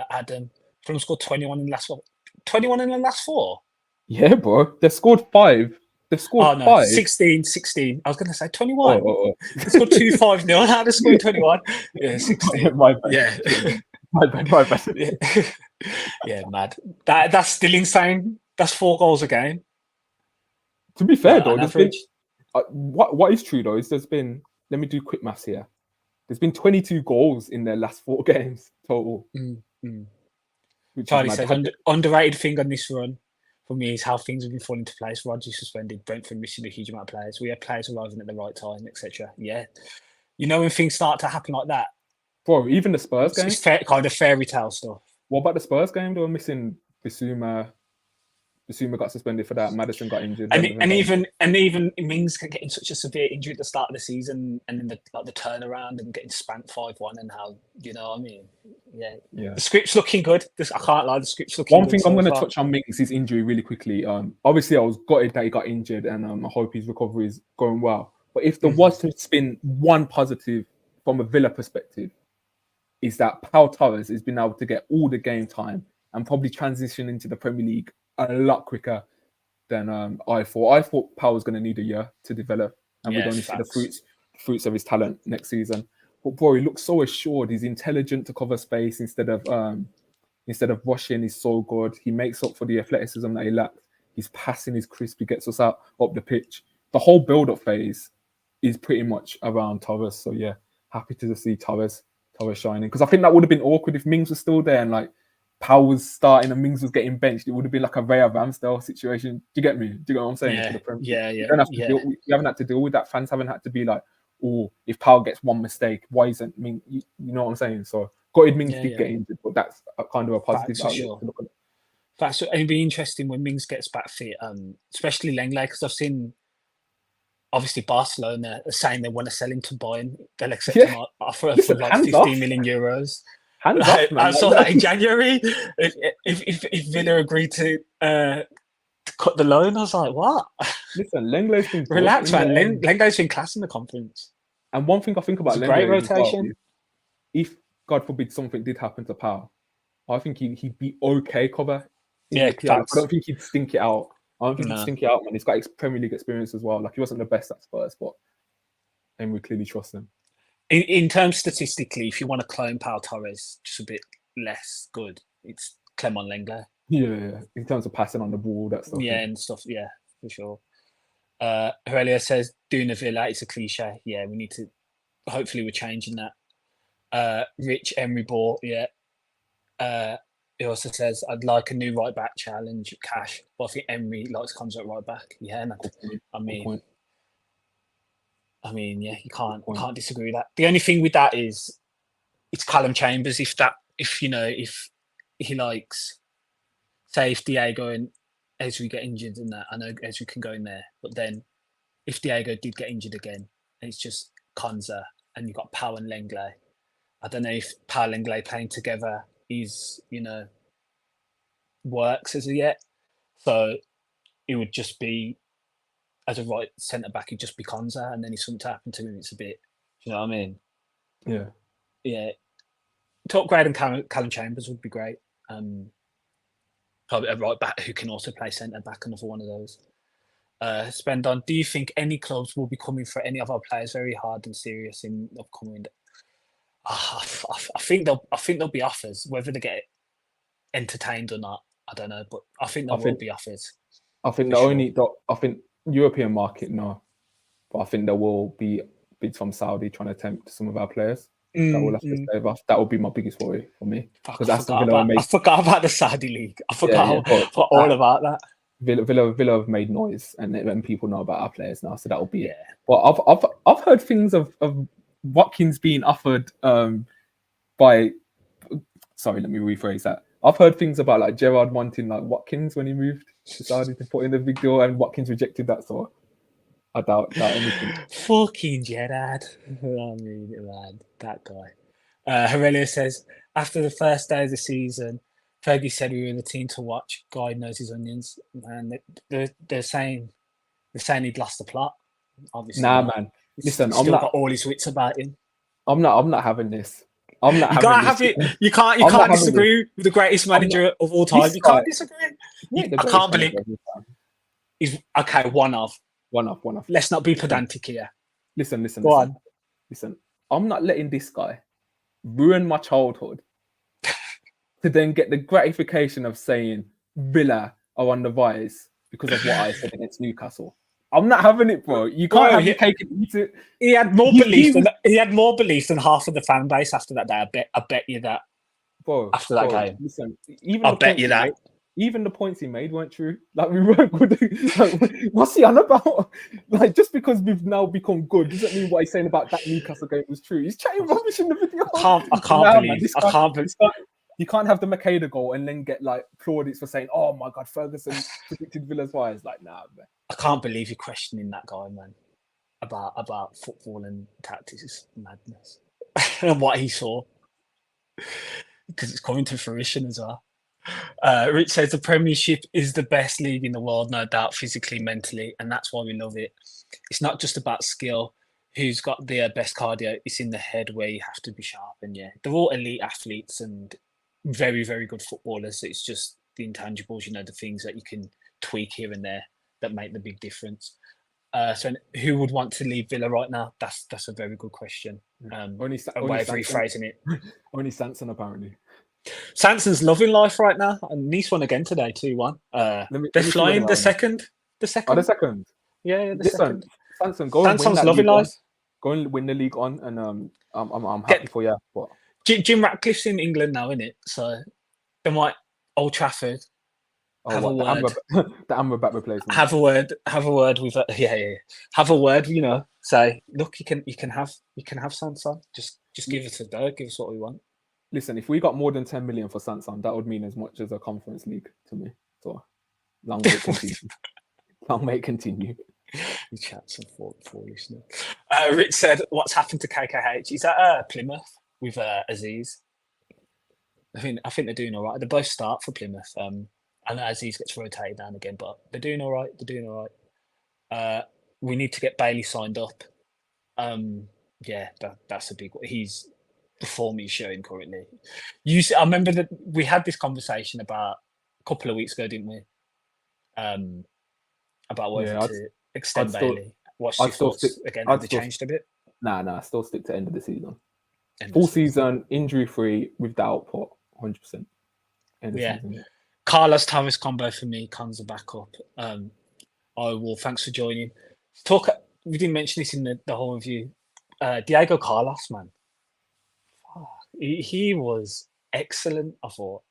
Adam, Fulham scored 21 in the last 4. 21 in the last 4? Yeah, bro. They've scored 5. They've scored 5. 16. I was going to say 21. They scored 2-5-0. How they scored 21? Yeah, 16. My bad. Yeah. my bad. Yeah, mad. That's still insane. That's 4 goals a game. To be fair, though, there's been, what is true, though, is there's been, let me do quick maths here. There's been 22 goals in their last 4 games total. Charlie says, underrated thing on this run for me is how things have been falling into place. Rodgers suspended, Brentford missing a huge amount of players. We have players arriving at the right time, etc. Yeah. You know when things start to happen like that? Bro, even the Spurs game? It's kind of fairy tale stuff. What about the Spurs game? They were missing Bissouma. Bissouma got suspended for that. Madison got injured. And even Mings getting such a severe injury at the start of the season, and then the turnaround and getting spanked 5-1, and how, you know what I mean? Yeah. The script's looking good. I can't lie. The script's looking good. One thing I'm going to touch on Mings, his injury really quickly. Obviously, I was gutted that he got injured, and I hope his recovery is going well. But if there was to spin one positive from a Villa perspective, is that Pau Torres has been able to get all the game time and probably transition into the Premier League a lot quicker than I thought. I thought Pau was going to need a year to develop, and we'd only see the fruits of his talent next season. But boy, he looks so assured. He's intelligent to cover space instead of rushing. He's so good. He makes up for the athleticism that he lacks. His passing is crisp. He gets us up the pitch. The whole build-up phase is pretty much around Torres. So yeah, happy to see Torres shining, because I think that would have been awkward if Mings was still there and like Pau was starting and Mings was getting benched. It would have been like a Raya Ramsdale situation. Do you get me? Do you get what I'm saying? Yeah. You haven't had to deal with that. Fans haven't had to be like, oh, if Pau gets one mistake, why isn't Mings? You know what I'm saying? So gutted Mings did get injured, but that's kind of a positive outlook to look at. That's it'd be interesting when Mings gets back fit, especially Lenglet, because I've seen obviously Barcelona are saying they want to sell him to Bayern. They'll accept him for like 15 million euros. I saw that in January. If Villa agreed to cut the loan, I was like, what? Listen, Lenglet's been relax, man. Lenglet's been class in the conference. And one thing I think about Lenglet, great rotation. If God forbid something did happen to Pau, I think he'd be okay cover. Yeah, I don't think he'd stink it out. Man. He's got Premier League experience as well. Like, he wasn't the best at Spurs, and we clearly trust him. In terms statistically, if you want to clone Pau Torres just a bit less good, it's Clement Lenglet. Yeah. In terms of passing on the ball, that stuff. Yeah, and stuff. Yeah, for sure. Aurelia says, doing a Villa, it's a cliche. Yeah, we need to. Hopefully, we're changing that. Rich Emery ball. Yeah. He also says, I'd like a new right back challenge, Cash. But I think Emery likes comes at right back. Yeah, man. I mean, yeah, you can't disagree with that. The only thing with that is it's Callum Chambers. If he likes say if Diego and Ezri get injured in that, I know Ezri can go in there, but then if Diego did get injured again, and it's just Konza and you've got Pau and Lenglet, I don't know if Pau and Lenglet playing together is, works as of yet. So it would just be, as a right centre back, it'd just be Konza, and then if something to happen to him, it's a bit, you know what I mean? Yeah. Yeah. Top grade and Callum Chambers would be great. Probably a right back who can also play centre back, another one of those. Spend on. Do you think any clubs will be coming for any of our players very hard and serious in upcoming? I think there'll be offers. Whether they get entertained or not, I don't know. But I think there will be offers. I think I think European market, no, but I think there will be bids from Saudi trying to tempt some of our players. That will have to save us. That would be my biggest worry for me. Because I forgot about the Saudi league. I forgot all about that. Villa have made noise and letting people know about our players now, so that will be it. But I've heard things of Watkins being offered by. Sorry, let me rephrase that. I've heard things about like Gerrard wanting like Watkins when he moved to Saudi to put in the big deal, and Watkins rejected that. So I doubt anything. Fucking Gerrard. I mean, man, that guy. Herelia says, after the first day of the season, Fergie said we were the team to watch. God knows his onions. Man, they're saying he'd lost the plot. Obviously, man. Listen, he's still got all his wits about him. I'm not having this. I'm not. You can't have it. You can't disagree with the greatest manager of all time. You can't disagree. I can't believe he's okay. One off. Let's not be pedantic here. Listen. Go on. Listen, I'm not letting this guy ruin my childhood to then get the gratification of saying Villa are on the rise because of what I said against Newcastle. I'm not having it, bro. You can't have your cake and eat it. He had more belief. He had more belief than half of the fan base after that day. I bet you that. Bro, after that game, listen. I bet you that. Even the points he made weren't true. Like, we weren't good. Like, what's he on about? Like, just because we've now become good doesn't mean what he's saying about that Newcastle game was true. He's chatting rubbish in the video. I can't believe. You can't have the Makeda goal and then get like plaudits for saying, "Oh my God, Ferguson predicted Villa's rise." Like, nah, man. I can't believe you're questioning that guy, man. About football and tactics. It's madness. And what he saw, because it's coming to fruition as well. Rich says the Premiership is the best league in the world, no doubt, physically, mentally, and that's why we love it. It's not just about skill. Who's got the best cardio? It's in the head where you have to be sharp. And yeah, they're all elite athletes and very, very good footballers. It's just the intangibles, the things that you can tweak here and there that make the big difference. So who would want to leave Villa right now? That's a very good question. Only a way of rephrasing it. Only Sanson, apparently. Sanson's loving life right now. And Nice won again today, 2-1. They're flying the second. The second? Yeah, the second. Sanson, go and win that loving life. Go and win the league on, and I'm happy for you. But Jim Ratcliffe's in England now, isn't it? So they might Old Trafford have a word. The Amrabat replacement. Have a word with have a word. Say, look, you can have Sanson. Just give us a go. Give us what we want. Listen, if we got more than 10 million for Sanson, that would mean as much as a Conference League to me. So long may it continue. Long may it continue. You chat some foolishness. Rich said, "What's happened to KKH? Is that Plymouth with Aziz? I think they're doing all right. They both start for Plymouth. I know Aziz gets rotated down again, but they're doing all right. We need to get Bailey signed up. That's a big one. He's the form he's showing currently. I remember that we had this conversation about a couple of weeks ago, didn't we? About whether to extend Bailey. What's your thoughts again? Have they changed a bit? Nah. Still stick to end of the season. Full season, injury free, with the output, 100%. Carlos Torres combo for me. Cons are back up. Thanks for joining. We didn't mention this in the whole review. Diego Carlos, man. He was excellent, I thought.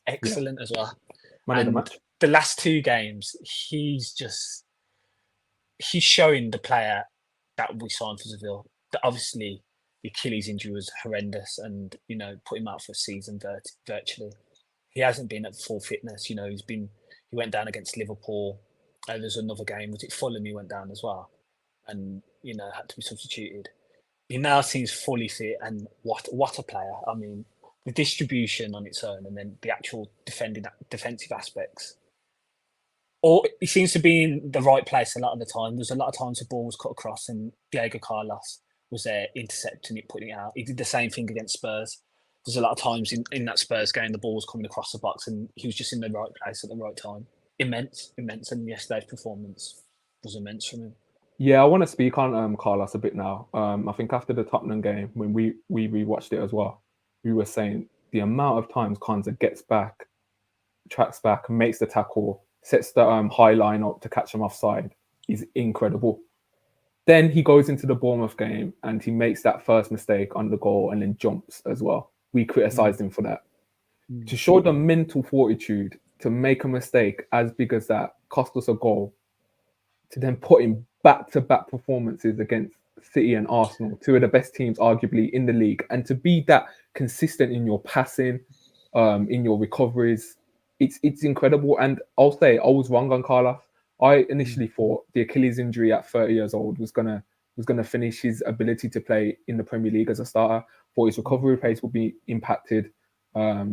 Excellent as well. Man of the match. The last two games, he's showing the player that we signed for Seville. That obviously the Achilles injury was horrendous and, put him out for a season virtually. he hasn't been at full fitness. You know, he went down against Liverpool. There's another game. Was it Fulham? He went down as well, and had to be substituted. He now seems fully fit, and what a player! I mean, the distribution on its own, and then the actual defensive aspects. Or he seems to be in the right place a lot of the time. There's a lot of times the ball was cut across, and Diego Carlos was there intercepting it, putting it out. He did the same thing against Spurs. There's a lot of times in that Spurs game, the ball was coming across the box, and he was just in the right place at the right time. Immense. And yesterday's performance was immense from him. Yeah, I want to speak on Carlos a bit now. I think after the Tottenham game, when we rewatched it as well, we were saying the amount of times Konsa gets back, tracks back, makes the tackle, sets the high line up to catch him offside is incredible. Then he goes into the Bournemouth game and he makes that first mistake on the goal and then jumps as well. We criticised him for that. To show the mental fortitude to make a mistake as big as that, cost us a goal, to then put in back-to-back performances against City and Arsenal, two of the best teams arguably in the league, and to be that consistent in your passing, in your recoveries, it's incredible. And I'll say I was wrong on Carlos. I initially thought the Achilles injury at 30 years old was gonna finish his ability to play in the Premier League as a starter. Thought his recovery pace would be impacted. I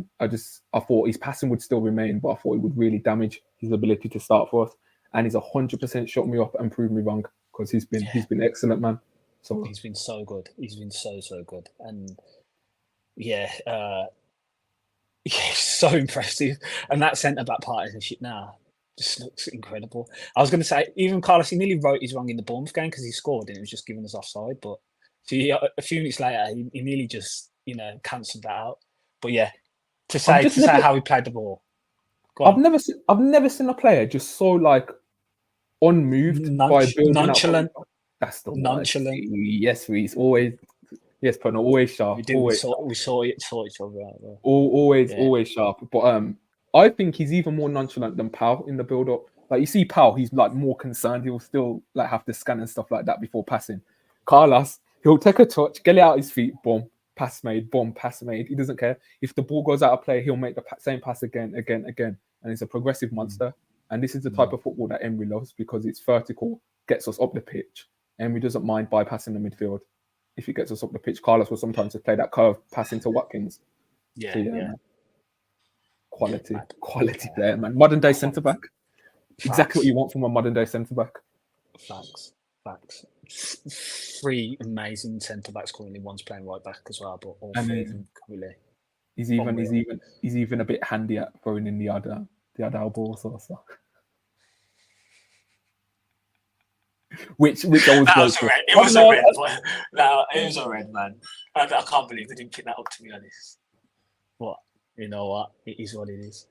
thought his passing would still remain, but I thought it would really damage his ability to start for us. And he's 100% shut me up and proved me wrong, because he's been excellent, man. So he's been so good. He's been so good, and he's so impressive. And that centre back partnership now just looks incredible. I was going to say, even Carlos, he nearly wrote his wrong in the Bournemouth game because he scored and it was just giving us offside. But a few minutes later, he nearly just cancelled that out. But yeah, to say how he played the ball. I've never seen a player just so like unmoved by building nonchalant. Up. That's the nonchalant. Word. Yes, he's always Pernod, always sharp. We saw each other out there. Always sharp. But I think he's even more nonchalant than Pau in the build-up. Like you see Pau, he's like more concerned. He'll still like have to scan and stuff like that before passing. Carlos, he'll take a touch, get it out his feet, boom, pass made, boom, pass made. He doesn't care. If the ball goes out of play, he'll make the same pass again. And he's a progressive monster. And this is the type of football that Emery loves, because it's vertical, gets us up the pitch. Emery doesn't mind bypassing the midfield if he gets us up the pitch. Carlos will sometimes just play that curve pass into Watkins. Yeah. Quality player, man. Modern day centre back. Exactly what you want from a modern day centre back. Facts. 3 amazing centre backs currently. One's playing right back as well, but all 3 of them really. He's even a bit handy at throwing in the other elbow or so. Which always was a red. It was a red. No, it was a red, man. I can't believe they didn't pick that up, to be honest. But you know what? It is what it is.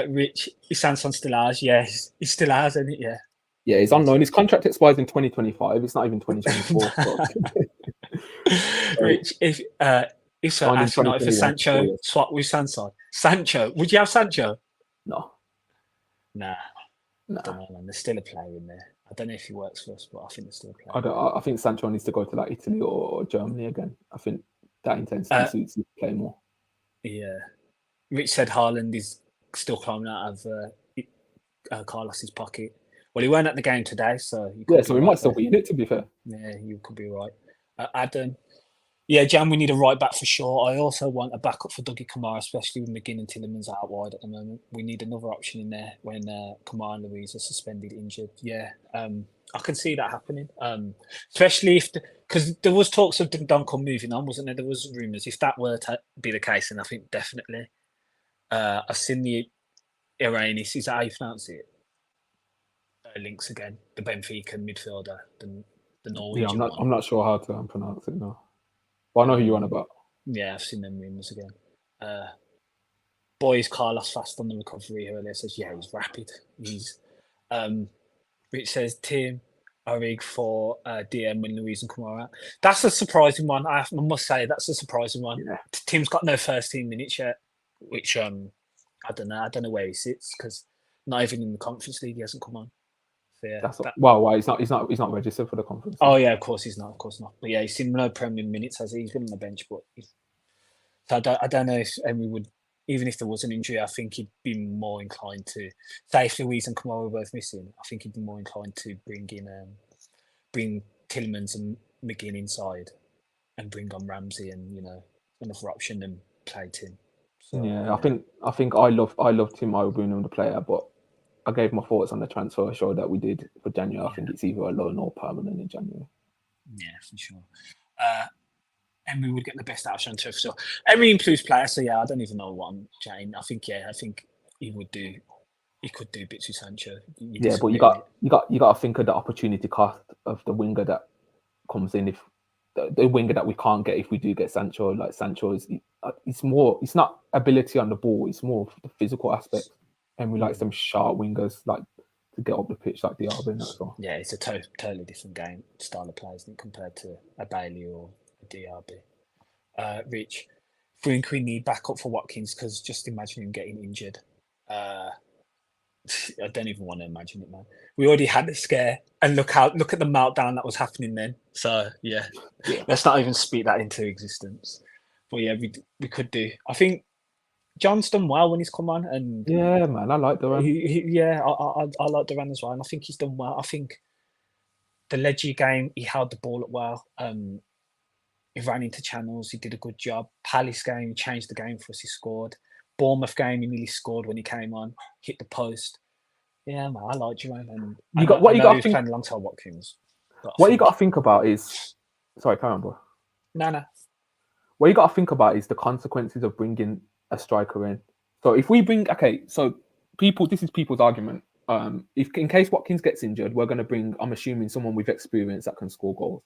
Rich, Sanson still has, he still has, isn't it? Yeah, he's unknown. His contract expires in 2025. It's not even 2024. Rich, if Sancho swap with Sancho, would you have Sancho? No. Nah. I don't know, man. There's still a player in there. I don't know if he works for us, but I think there's still a player. I think Sancho needs to go to like Italy or Germany again. I think that intensity suits him to play more. Yeah. Rich said Haaland is still climbing out of Carlos's pocket. Well, he weren't at the game today, so he might still be in it, to be fair. Yeah, you could be right. Adam, Jan, we need a right back for sure. I also want a backup for Dougie Kamara, especially with McGinn and Tielemans out wide at the moment. We need another option in there when Kamara and Louise are suspended, injured. Yeah, I can see that happening. Especially because there was talks of Duncan moving on, wasn't there? There was rumours. If that were to be the case, then I think definitely. I've seen the Iranis. Is that how you pronounce it? Links again. The Benfica midfielder, the Norwegian. Yeah, I'm not sure how to pronounce it now. But I know who you're on about. Yeah, I've seen them rumours again. Boys, Carlos fast on the recovery earlier says, he's rapid. Which says Tim Origi for DM when Louise and Kamara out. That's a surprising one. I must say that's a surprising one. Yeah. Tim's got no first team minutes yet, which I don't know. I don't know where he sits, because not even in the Conference League he hasn't come on. So, yeah, why he's not registered for the conference. Oh yeah, of course he's not. But yeah, he's seen no premium minutes, has he? He's been on the bench, but so I don't know if Emery would even if there was an injury, I think he'd be more inclined to, say if Louise and Kamara were both missing, I think he'd be more inclined to bring Tillmans and Mcginn inside and bring on Ramsey and, another option than play Tim. So, Yeah, I think I love Tim O'Brien, the player, but I gave my thoughts on the transfer show that we did for January. I think it's either a loan or permanent in January. Yeah, for sure. Emery would get the best out of Sancho for sure. Emery improves player, so yeah, I don't even know what I'm saying. I think he would do. He could do bits with Sancho. Yeah, but you got to think of the opportunity cost of the winger that comes in if the winger that we can't get if we do get Sancho. Like Sancho is, it's not ability on the ball, it's more the physical aspect. And we like some sharp wingers like to get up the pitch like Diaby and that. So yeah, it's a totally different game style of play, isn't it, compared to a Bailey or a Diaby. Rich, think we need backup for Watkins because just imagine him getting injured. I don't even want to imagine it, man. We already had a scare, and look at the meltdown that was happening then. So yeah, let's not even speak that into existence. But yeah, we could do. I think John's done well when he's come on, and yeah, man, I like Duran. I like Duran as well, and I think he's done well. I think the Leggy game, he held the ball up well. He ran into channels. He did a good job. Palace game, he changed the game for us. He scored. Bournemouth game, he nearly scored when he came on. Hit the post. Yeah, man, I like Jerome. And you got to think playing alongside Watkins. What you got to think about is, sorry, carry on, bro. No. What you got to think about is the consequences of bringing a striker in. So if we bring, this is people's argument. If in case Watkins gets injured, we're going to bring, I'm assuming, someone with experience that can score goals,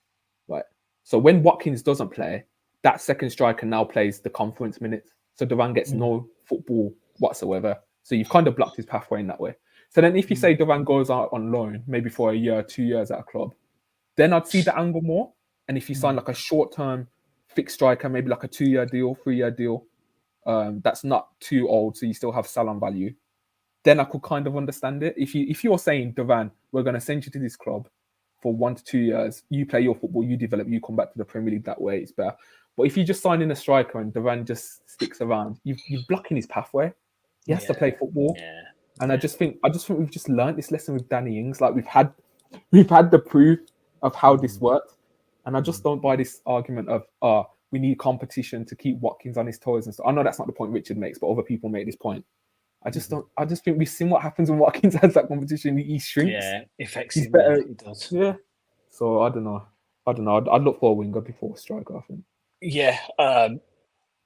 right? So when Watkins doesn't play, that second striker now plays the conference minutes. So Duran gets no football whatsoever. So you've kind of blocked his pathway in that way. So then if you say Duran goes out on loan, maybe for a year, 2 years at a club, then I'd see the angle more. And if you sign like a short-term fixed striker, maybe like a 2-year deal, 3-year deal, that's not too old, so you still have salon value, then I could kind of understand it. If you're saying, Duran, we're going to send you to this club for 1 to 2 years, you play your football, you develop, you come back to the Premier League that way, it's better. But if you just sign in a striker and Duran just sticks around, you're blocking his pathway. He has to play football. Yeah. And I just think we've just learned this lesson with Danny Ings. Like we've had the proof of how this works. And I just don't buy this argument of we need competition to keep Watkins on his toes and stuff. I know that's not the point Richard makes, but other people make this point. I just think we've seen what happens when Watkins has that competition. He shrinks. Yeah, affects He's him. better. He does. Yeah. So I don't know. I'd look for a winger before a striker, I think. Yeah.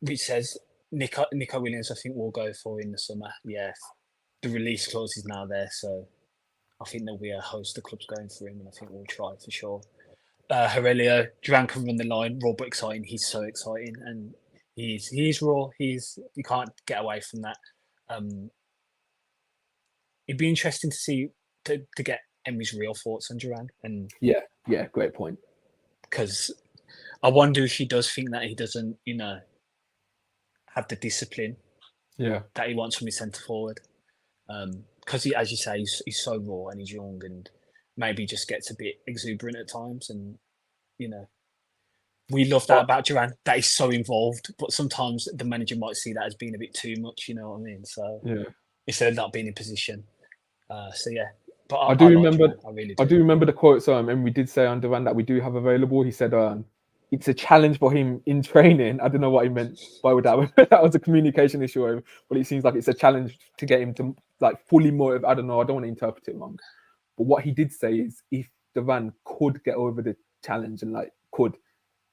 Which says Nico Williams, I think we'll go for in the summer. Yeah. The release clause is now there, so I think there'll be a host of clubs going for him, and I think we'll try for sure. Aurelio, Duran can run the line, raw but exciting. He's so exciting, and he's raw. You can't get away from that. It'd be interesting to see to get Emery's real thoughts on Duran, and yeah, great point. Because I wonder if he does think that he doesn't, have the discipline, that he wants from his centre forward. Because he, as you say, he's so raw and he's young, and maybe just gets a bit exuberant at times, and we love that about Duran, that he's so involved, but sometimes the manager might see that as being a bit too much, you know what I mean? So instead of not being in position. But I do remember. I really do. I do remember the quotes. And we did say on Duran that we do have available. He said, "It's a challenge for him in training." I don't know what he meant by that. That was a communication issue, but it seems like it's a challenge to get him to like fully motivate. I don't know. I don't want to interpret it wrong. But what he did say is, if Duran could get over the challenge and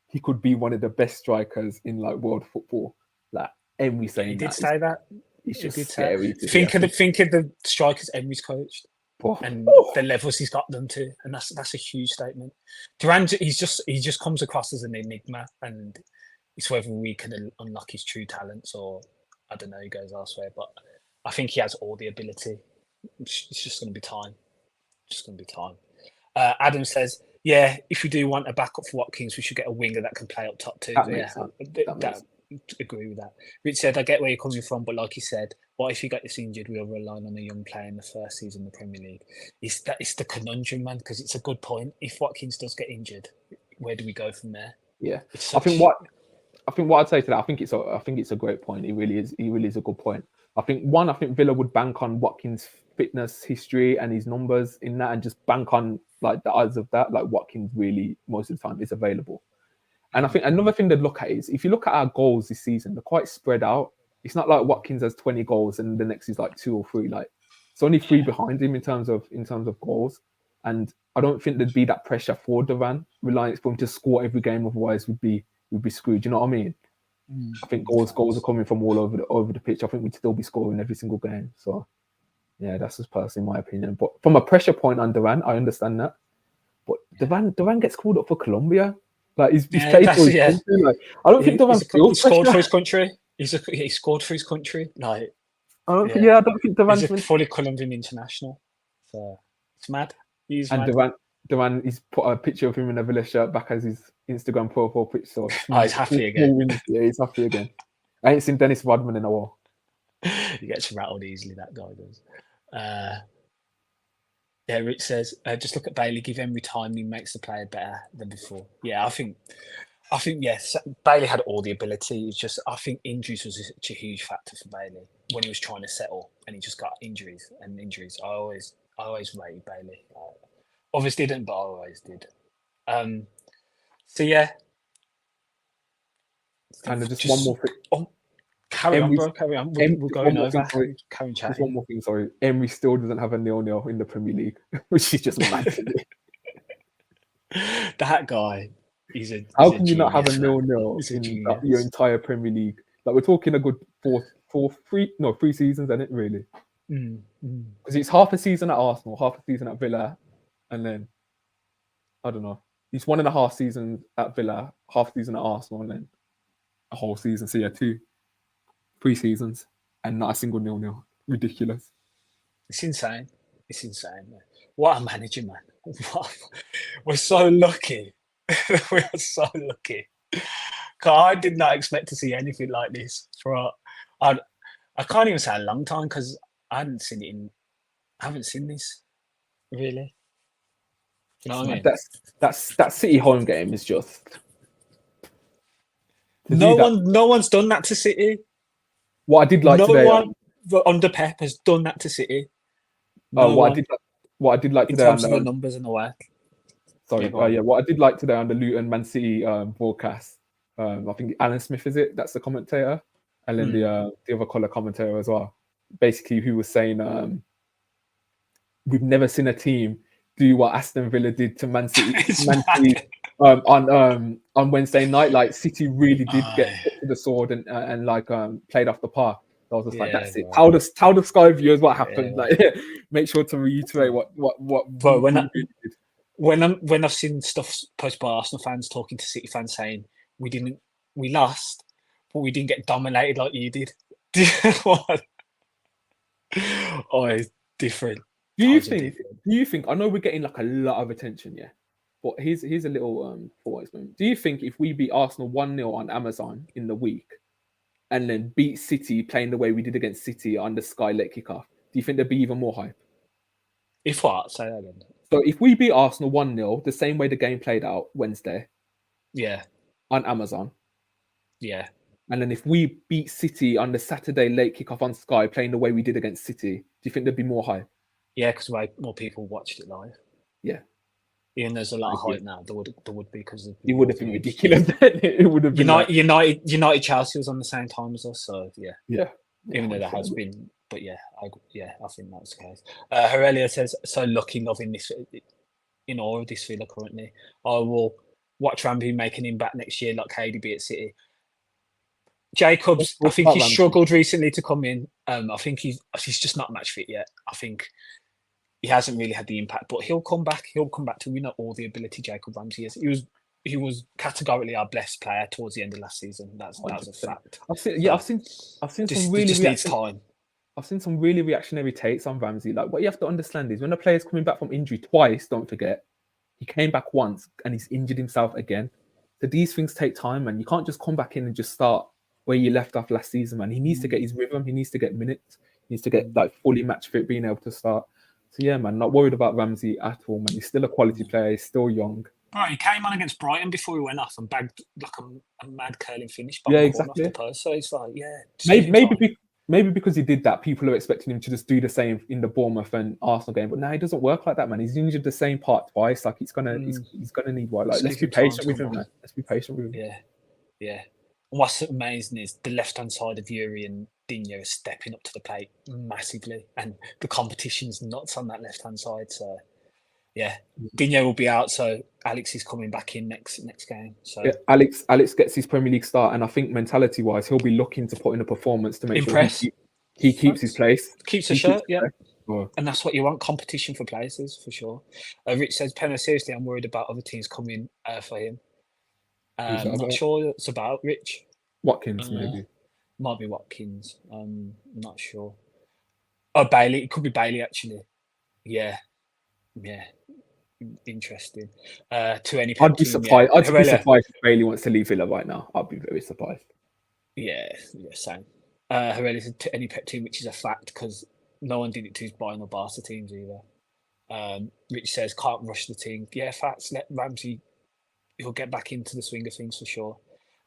he could be one of the best strikers in like world football. Like Emery saying, he did say that. It's just scary. Think of the strikers Emery's coached. And the levels he's got them to, and that's a huge statement. Duran, he just comes across as an enigma, and it's whether we can unlock his true talents, or I don't know, he goes elsewhere. But I think he has all the ability. It's just going to be time. Adam says, "Yeah, if we do want a backup for Watkins, we should get a winger that can play up top too." Agree with that. Rich said, "I get where you're coming from, but like you said, what if he gets injured? We're relying on a young player in the first season in the Premier League." It's the conundrum, man, because it's a good point. If Watkins does get injured, where do we go from there? Yeah, I think think what I'd say to that, I think it's a great point. It really is. He really is a good point. I think Villa would bank on Watkins' fitness history and his numbers in that, and just bank on like the odds of that. Like Watkins really most of the time is available. And I think another thing to look at is if you look at our goals this season, they're quite spread out. It's not like Watkins has 20 goals and the next is like 2 or 3. Like it's only 3 behind him in terms of goals. And I don't think there'd be that pressure for Duran, reliance for him to score every game. Otherwise, we'd be screwed. You know what I mean? I think goals are coming from all over the pitch. I think we'd still be scoring every single game. So yeah, that's just personally my opinion. But from a pressure point on Duran, I understand that. But Duran gets called up for Colombia. Like he's played for his country. Like I don't think Duran scored for his country. He scored for his country. Like I don't think Duran's he's a fully Colombian international. So it's mad. He's Duran, he's put a picture of him in a Villa shirt back as his Instagram profile picture. So he's happy again. Yeah, he's happy again. I ain't seen Dennis Rodman in a while. He gets rattled easily, that guy does. Yeah, Rich says, just look at Bailey, give Emery time, he makes the player better than before. Yeah, I think yes, Bailey had all the ability. It's just I think injuries was such a huge factor for Bailey when he was trying to settle and he just got injuries. I always rated Bailey. Obviously didn't, but I always did. So yeah. And just one more thing. Carry on, bro. Carry on. We're going over. Carry on chatting. Just one more thing, sorry. Emery still doesn't have a 0-0 in the Premier League, which is just mad to me. That guy, how can you not have a 0-0 in your entire Premier League? Like we're talking a good 3 seasons, isn't it, really? Because it's half a season at Arsenal, half a season at Villa, and then I don't know. It's 1.5 seasons at Villa, half a season at Arsenal, and then a whole season. So yeah, 3 seasons and not a single 0-0. Ridiculous. It's insane. Man. What a manager, man. We're so lucky. We are so lucky. I did not expect to see anything like this for I can't even say a long time because I haven't seen this really. You know what I mean? That City home game is just no one's done that to City. What I did like today, no one under Pep has done that to City. What I did like today in terms of the numbers and the work. Sorry, what I did like today on the Luton Man City broadcast, I think Alan Smith is it? That's the commentator, and then the other colour commentator as well. Basically, who was saying, we've never seen a team do what Aston Villa did to Man City. On Wednesday night, like City really did get to the sword and like played off the park. So I was just like, that's it. Tell the Sky viewers what happened. Like, make sure to reiterate what. Bro, when I've seen stuff posted by Arsenal fans talking to City fans saying we lost, but we didn't get dominated like you did. What? Oh, it's different. Do you think? I know we're getting like a lot of attention, yeah. But here's a little thought experiment. Do you think if we beat Arsenal 1-0 on Amazon in the week, and then beat City playing the way we did against City on the Sky late kickoff, do you think there'd be even more hype? If what? Say that again. So if we beat Arsenal 1-0, the same way the game played out Wednesday, on Amazon, and then if we beat City on the Saturday late kickoff on Sky playing the way we did against City, do you think there'd be more hype? Yeah, because more people watched it live. Yeah. Even there's a lot of hype now. There would be because it would have been ridiculous. It would have been United Chelsea was on the same time as us, so yeah. Even though there has been, but I think that's the case. Aurelia says, so lucky loving this in awe of this Villa currently. I will watch Ramsey making him back next year like KDB at City. Jacobs, I think he struggled recently to come in. I think he's just not match fit yet. I think he hasn't really had the impact, but he'll come back. He'll come back to we know all the ability Jacob Ramsey has. He was categorically our best player towards the end of last season. That's a fact. I've seen some really just needs time. I've seen some really reactionary takes on Ramsey. Like what you have to understand is when a player's coming back from injury twice, don't forget, he came back once and he's injured himself again. So these things take time, man. You can't just come back in and just start where you left off last season, man. He needs to get his rhythm. He needs to get minutes. He needs to get like fully match fit, being able to start. So yeah, man, not worried about Ramsey at all, man. He's still a quality player. He's still young. Bro, he came on against Brighton before he went off and bagged like a mad curling finish Yeah, bottom corner off the exactly. post. So it's like, yeah, just give Maybe him time. maybe because he did that, people are expecting him to just do the same in the Bournemouth and Arsenal game. But no, it doesn't work like that, man. He's injured the same part twice. Like he's gonna need one. Like Just let's give be him time patient to with come him, back. man. Let's be patient with him. Yeah, yeah. And what's amazing is the left-hand side of Yuri and Digne is stepping up to the plate massively, and the competition's nuts on that left-hand side. So, yeah, Digne will be out, so Alex is coming back in next game. So, Yeah, Alex gets his Premier League start, and I think mentality-wise, he'll be looking to put in a performance to make sure impress. he keeps his place. Keeps the He keeps shirt, yeah. his place. And that's what you want, competition for places, for sure. Rich says, Penna, seriously, I'm worried about other teams coming for him. Who's that Not about? sure it's about Rich. Watkins, maybe. Might be Watkins. Not sure. Oh, Bailey. It could be Bailey, actually. Yeah. Yeah. Interesting. To any I'd be team, surprised. yeah. I'd be surprised if Bailey wants to leave Villa right now. I'd be very surprised. Yeah, same. Herelia said to any pet team, which is a fact because no one did it to his Bayern or Barca teams either. Rich says can't rush the team. Yeah, facts. Let Ramsey. He'll get back into the swing of things for sure.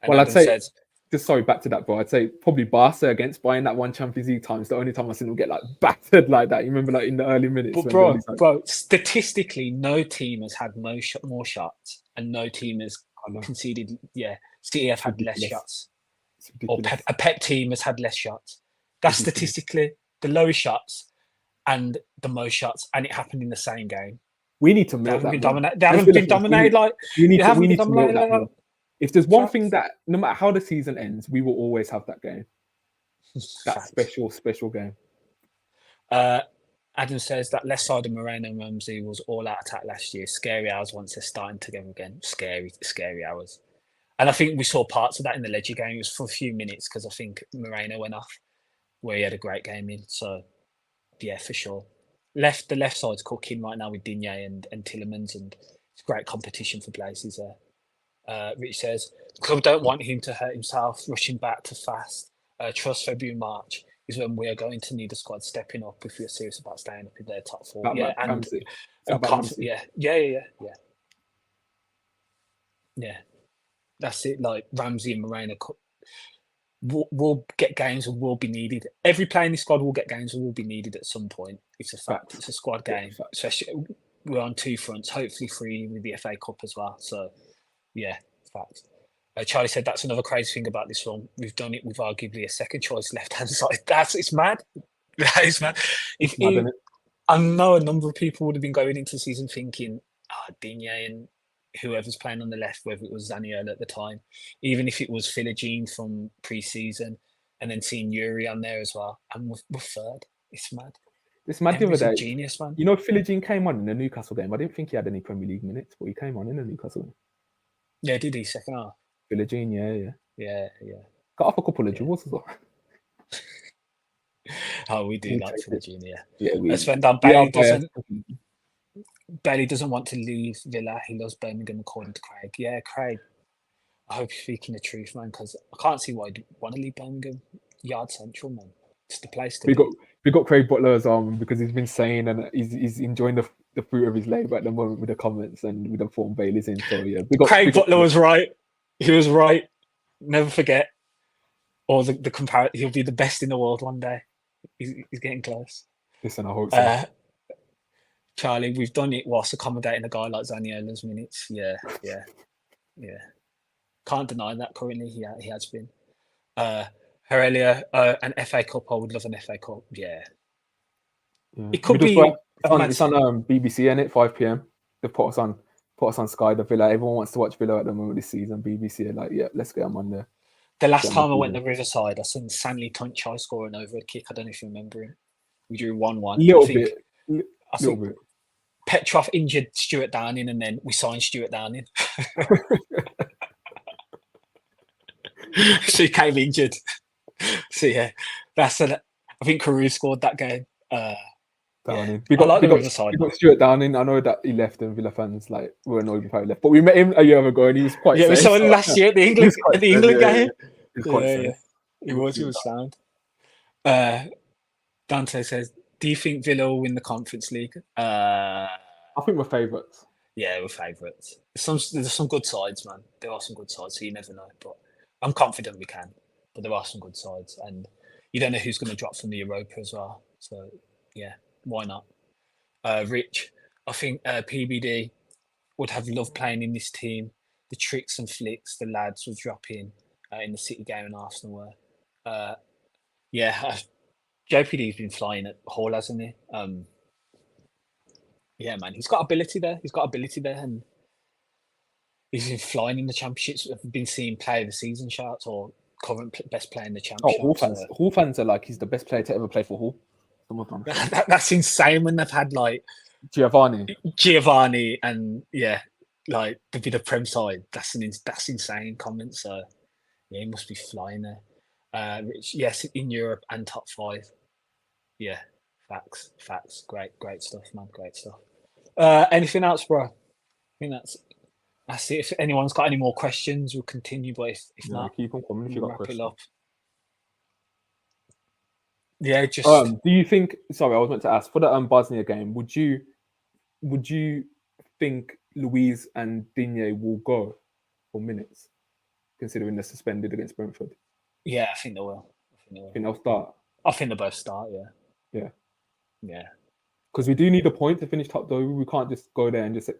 And Well, Adam I'd say says, just sorry back to that, bro. I'd say probably Barca against Bayern that one Champions League time is the only time I've seen them get like battered like that. You remember like in the early minutes. but bro, statistically, no team has had more shots, and no team has conceded. Yeah, City have had less shots, or a pet team has had less shots. That's statistically the lowest shots and the most shots, and it happened in the same game. We need to milk that. They haven't been dominated like. We need to milk that more. If there's one thing that, no matter how the season ends, we will always have that game. That special game. Adam says that left side of Moreno and Ramsey was all out attack last year. Scary hours once they're starting together again. Scary hours. And I think we saw parts of that in the Ledger game. It was for a few minutes because I think Moreno went off where he had a great game in. So, yeah, for sure. The left side's cooking right now with Digne and Tielemans, and it's great competition for places there. Rich says, club don't want him to hurt himself, rushing back too fast. Trust February, March is when we are going to need a squad stepping up if we are serious about staying up in their top four. Yeah. That's it. Like Ramsey and Moreno will get games and will be needed. Every player in the squad will get games and will be needed at some point. It's a fact. It's a squad game. Especially we're on two fronts, hopefully 3 with the FA Cup as well. So, yeah, fact. Charlie said that's another crazy thing about this one. We've done it with arguably a second choice left-hand side. It's mad. That is mad. I know a number of people would have been going into the season thinking, Digne and whoever's playing on the left, whether it was Zaniolo at the time, even if it was Philogene from pre-season, and then seeing Yuri on there as well. And we're third. It's mad. It's mad the other day. Genius, man. You know, Philogene came on in the Newcastle game. I didn't think he had any Premier League minutes, but he came on in the Newcastle game. Yeah, did he? Second half. Philogene, yeah. Got off a couple of dribbles as well. Oh, we do like Philogene, yeah. Yeah, Let's spend down Bailey doesn't want to leave Villa. He loves Birmingham, according to Craig. Yeah, Craig. I hope you're speaking the truth, man, because I can't see why I'd want to leave Birmingham. Yard Central, man. It's the place to be. We got Craig Butler as well because he's been saying and he's enjoying the fruit of his labour at the moment with the comments and with the form Bailey's in. So yeah, Craig Butler was right. He was right. Never forget. Or the comparison. He'll be the best in the world one day. He's getting close. Listen, I hope so. Charlie, we've done it whilst accommodating a guy like Zaniolo's minutes. Yeah. Can't deny that currently he has been. Herelia, an FA Cup. I would love an FA Cup. Yeah. It could be. It's on BBC, isn't it? 5 p.m. They put us on Sky. The Villa. Everyone wants to watch Villa at the moment this season. BBC are like, yeah, let's get them on there. The last time I went to Riverside, I saw Sanley Tunchai scoring over a kick. I don't know if you remember him. We drew 1-1. Little bit. Petrov injured Stuart Downing, and then we signed Stuart Downing. So he came injured. So yeah, I think Carew scored that game. Downing. We got Stuart Downing. I know that he left, and Villa fans were annoyed with how he left. But we met him a year ago, and he was quite. Yeah, we saw him last year at the England game. Yeah. He was sound. Dante says, "Do you think Villa will win the Conference League?" I think we're favourites. Yeah, we're favourites. There's some good sides, man. There are some good sides, so you never know. But I'm confident we can. But there are some good sides, and you don't know who's going to drop from the Europa as well. So yeah, why not? Rich, I think PBD would have loved playing in this team. The tricks and flicks the lads were dropping in the City game and Arsenal were. Uh, yeah, JPD's been flying at Hall, hasn't he? Yeah, man, he's got ability there. He's got ability there, and he's been flying in the championships. I've been seeing player of the season charts or current best player in the Oh, championship. Hull fans are like, he's the best player to ever play for Hull. Some of them. That's insane when they've had like Giovanni and like to be the Prem side. That's insane comment. So yeah, he must be flying there. Yes, in Europe and top 5. Yeah, facts. Great stuff, man. Great stuff. Anything else, bro? I think that's it. If anyone's got any more questions, we'll continue. But if not, keep on coming if you got wrap questions. it up. Yeah, just. Do you think? Sorry, I was meant to ask for the Bosnia game. Would you think Luiz and Digne will go for minutes, considering they're suspended against Brentford? Yeah, I think they will. I think they'll start. I think they'll both start. Yeah. Yeah. Because we do need a point to finish top, though. We can't just go there and just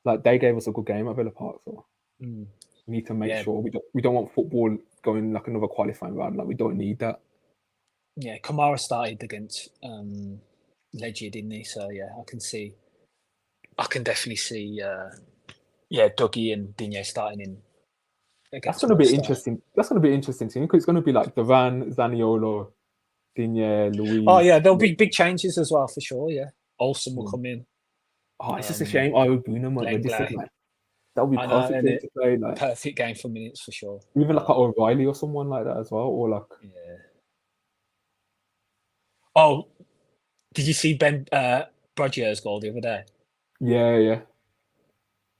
like they gave us a good game at Villa Park, so we need to make sure we don't want football going like another qualifying round. Like we don't need that. Yeah, Kamara started against Legia, didn't he? So yeah, I can definitely see Dougie and Digne starting in. That's going to be interesting. That's going to be interesting to me because it's going to be like Duran, Zaniolo, Digne, Luiz. Oh yeah, there'll be big changes as well for sure. Yeah, Olsen will come in. Oh, it's just a shame. Bruno might register. Like, that would be perfect game to play. Like perfect game for minutes for sure. Even like O'Reilly or someone like that as well, or like. Yeah. Oh, did you see Ben Brodier's goal the other day? Yeah.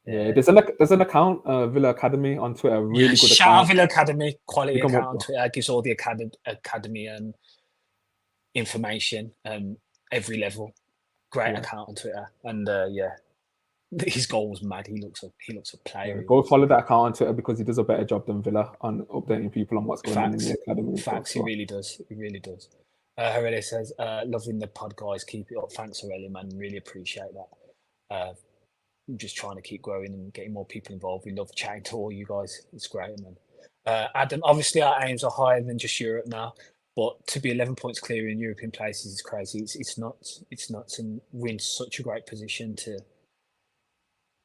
There's an account, Villa Academy on Twitter. Really good shout account. Out Villa Academy, quality account on Twitter. Gives all the academy information, every level. Great account on Twitter, and his goal was mad. He looks a player. Yeah, go follow that account on Twitter because he does a better job than Villa on updating people on what's going on in the academy. Facts, he really does. Aurelia says, loving the pod, guys. Keep it up. Thanks, Aurelia, man. Really appreciate that. I'm just trying to keep growing and getting more people involved. We love chatting to all you guys. It's great, man. Adam, obviously our aims are higher than just Europe now, but to be 11 points clear in European places is crazy. It's nuts. It's nuts, and we're in such a great position to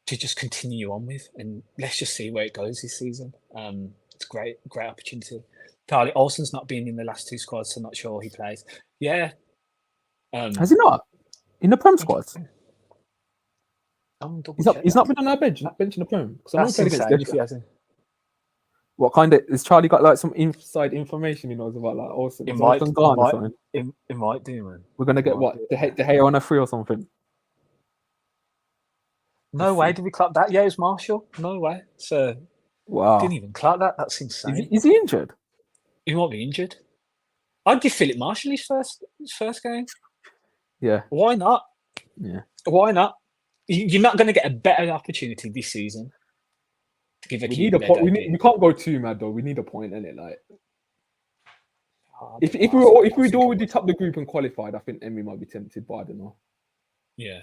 just continue on with, and let's just see where it goes this season. It's great opportunity. Charlie Olsen's not been in the last 2 squads, so not sure he plays. Yeah. Has he not? In the Prem squads? He's not been on our bench in the Prem. That's insane if he hasn't. What kind of... Has Charlie got like some inside information he knows about like Olsen? It might do, man. We're going to get what? The Gea on a free or something? No way did we clap that. Yeah, it was Marshall. No way. So, wow. Didn't even clap that. That's insane. Is he injured? He might be injured. I'd give Philip Marshall his first game. Yeah. Why not? Yeah. Why not? You're not going to get a better opportunity this season to give a we need a point. We can't go too mad though. We need a point in it. Like, if we do already top the group and qualified, I think Emery might be tempted, but I don't know. Yeah.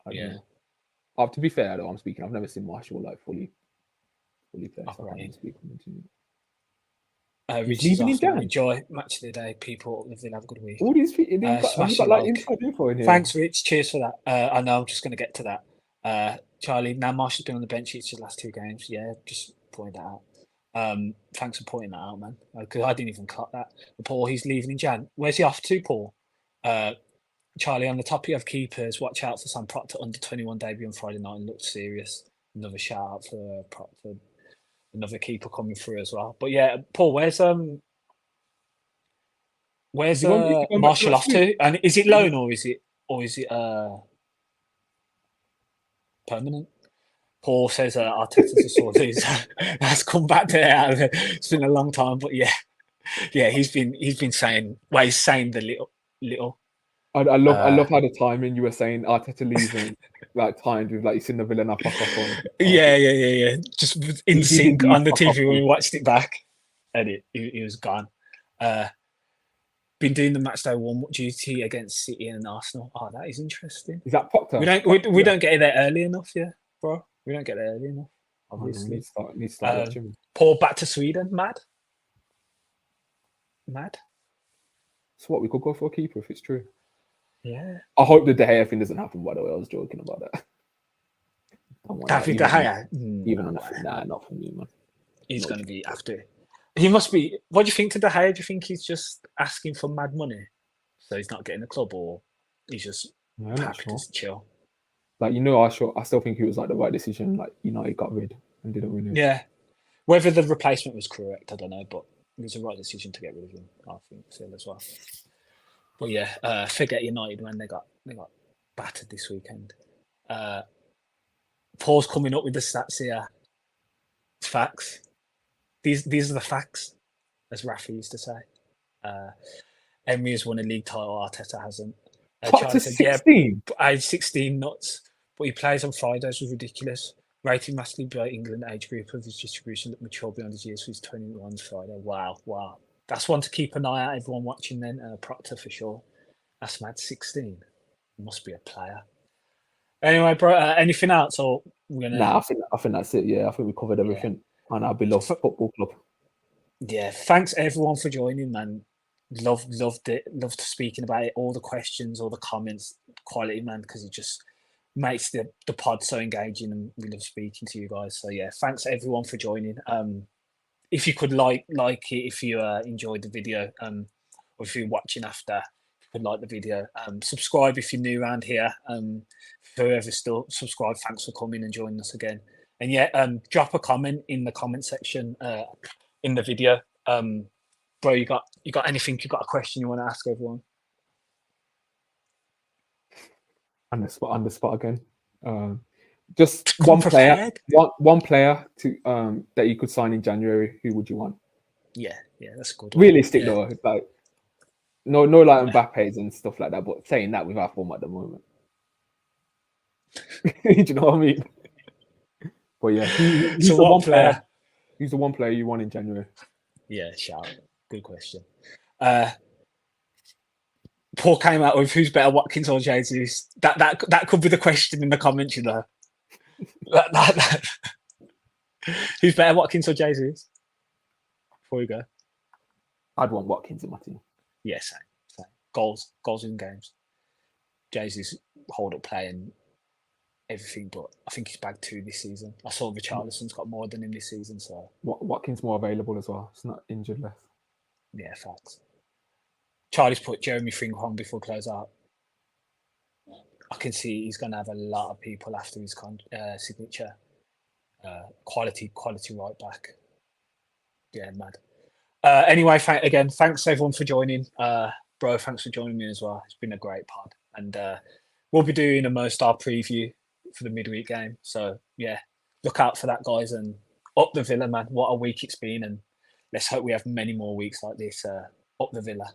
I don't know. To be fair though, I'm speaking. I've never seen Marshall like fully play. So I can't speak on enjoy match of the day, people. They'll have a good week. All these people, got like inside info in here. Thanks, Rich. Cheers for that. I know I'm just going to get to that. Charlie, now Marshall's been on the bench each of the last 2 games. Yeah, just pointing that out. Thanks for pointing that out, man. Because I didn't even clock that. Paul, he's leaving in Jan. Where's he off to, Paul? Charlie, on the topic of keepers, watch out for Sam Proctor under 21 debut on Friday night and looked serious. Another shout out for Proctor. Another keeper coming through as well. But yeah, Paul, where's Marshall off to? And is it loan or is it permanent? Paul says Arteta's a sort of has come back to it. It's been a long time, but yeah, he's been saying. Well, he's saying the little. I love how the timing you were saying Arteta leaving like timed with like you seen the Villa now fuck off on. Yeah. Just in He did sync indeed on the fuck off. TV when we watched it back, and he was gone. Been doing the matchday warm up duty against City and Arsenal. Oh, that is interesting. Is that Proctor? We don't get there early enough, yeah, bro. We don't get there early enough, obviously. Need to start watching. Paul back to Sweden, mad. So what, we could go for a keeper if it's true. Yeah. I hope the De Gea thing doesn't happen. By the way, I was joking about that. David De Gea, even on that, nah, not for me, man. He's going to be after. He must be. What do you think to De Gea? Do you think he's just asking for mad money, so he's not getting a club, or he's just happy to chill? Like, you know, I still think it was like the right decision. Like, United got rid and didn't renew. Yeah, whether the replacement was correct, I don't know, but it was the right decision to get rid of him. I think still as well. But yeah, forget United when they got battered this weekend. Paul's coming up with the stats here. It's facts. These are the facts, as Rafa used to say. Emery has won a league title, Arteta hasn't. Charlie said, 16? Yeah, age 16 nuts, but he plays on Fridays was ridiculous. Rated massively by England age group of his distribution that mature beyond his years for his 21's Friday. Wow. That's one to keep an eye out, everyone watching then. Proctor for sure. That's mad, 16. Must be a player. Anyway, bro, anything else? Or we're gonna... Nah, I think that's it. Yeah, I think we covered everything. Yeah. And our beloved football club. Yeah, thanks everyone for joining, man. Loved it. Loved speaking about it. All the questions, all the comments, quality, man, because it just makes the pod so engaging, and we love speaking to you guys. So yeah, thanks everyone for joining. If you could like it, if you enjoyed the video, or if you're watching after, if you could like the video, subscribe if you're new around here. Whoever's still subscribed, thanks for coming and joining us again. And yeah, drop a comment in the comment section in the video. Bro, you got anything? You got a question you want to ask everyone? On the spot again. Just one player to that you could sign in January. Who would you want? Yeah, that's good. Realistic though, like no like Mbappe's and stuff like that. But saying that with our form at the moment, do you know what I mean? But yeah, he's the one player. He's the one player you want in January. Yeah, shout. Good question. Paul came out with who's better, Watkins or Jesus. That could be the question in the comments, you know. Who's better, Watkins or Jesus? Before we go, I'd want Watkins in my team. Yeah, same. Goals in games. Jesus hold up play and everything, but I think he's bagged 2 this season. I saw Richarlison's got more than him this season, so Watkins more available as well. It's not injured less. Yeah, facts. Charlie's put Jeremy Frimpong before close out. I can see he's going to have a lot of people after his signature. Quality right back. Yeah, mad. Anyway, thanks everyone for joining. Bro, thanks for joining me as well. It's been a great pod. And we'll be doing a Mo Star preview for the midweek game. So, yeah, look out for that, guys. And up the Villa, man. What a week it's been. And let's hope we have many more weeks like this. Up the Villa.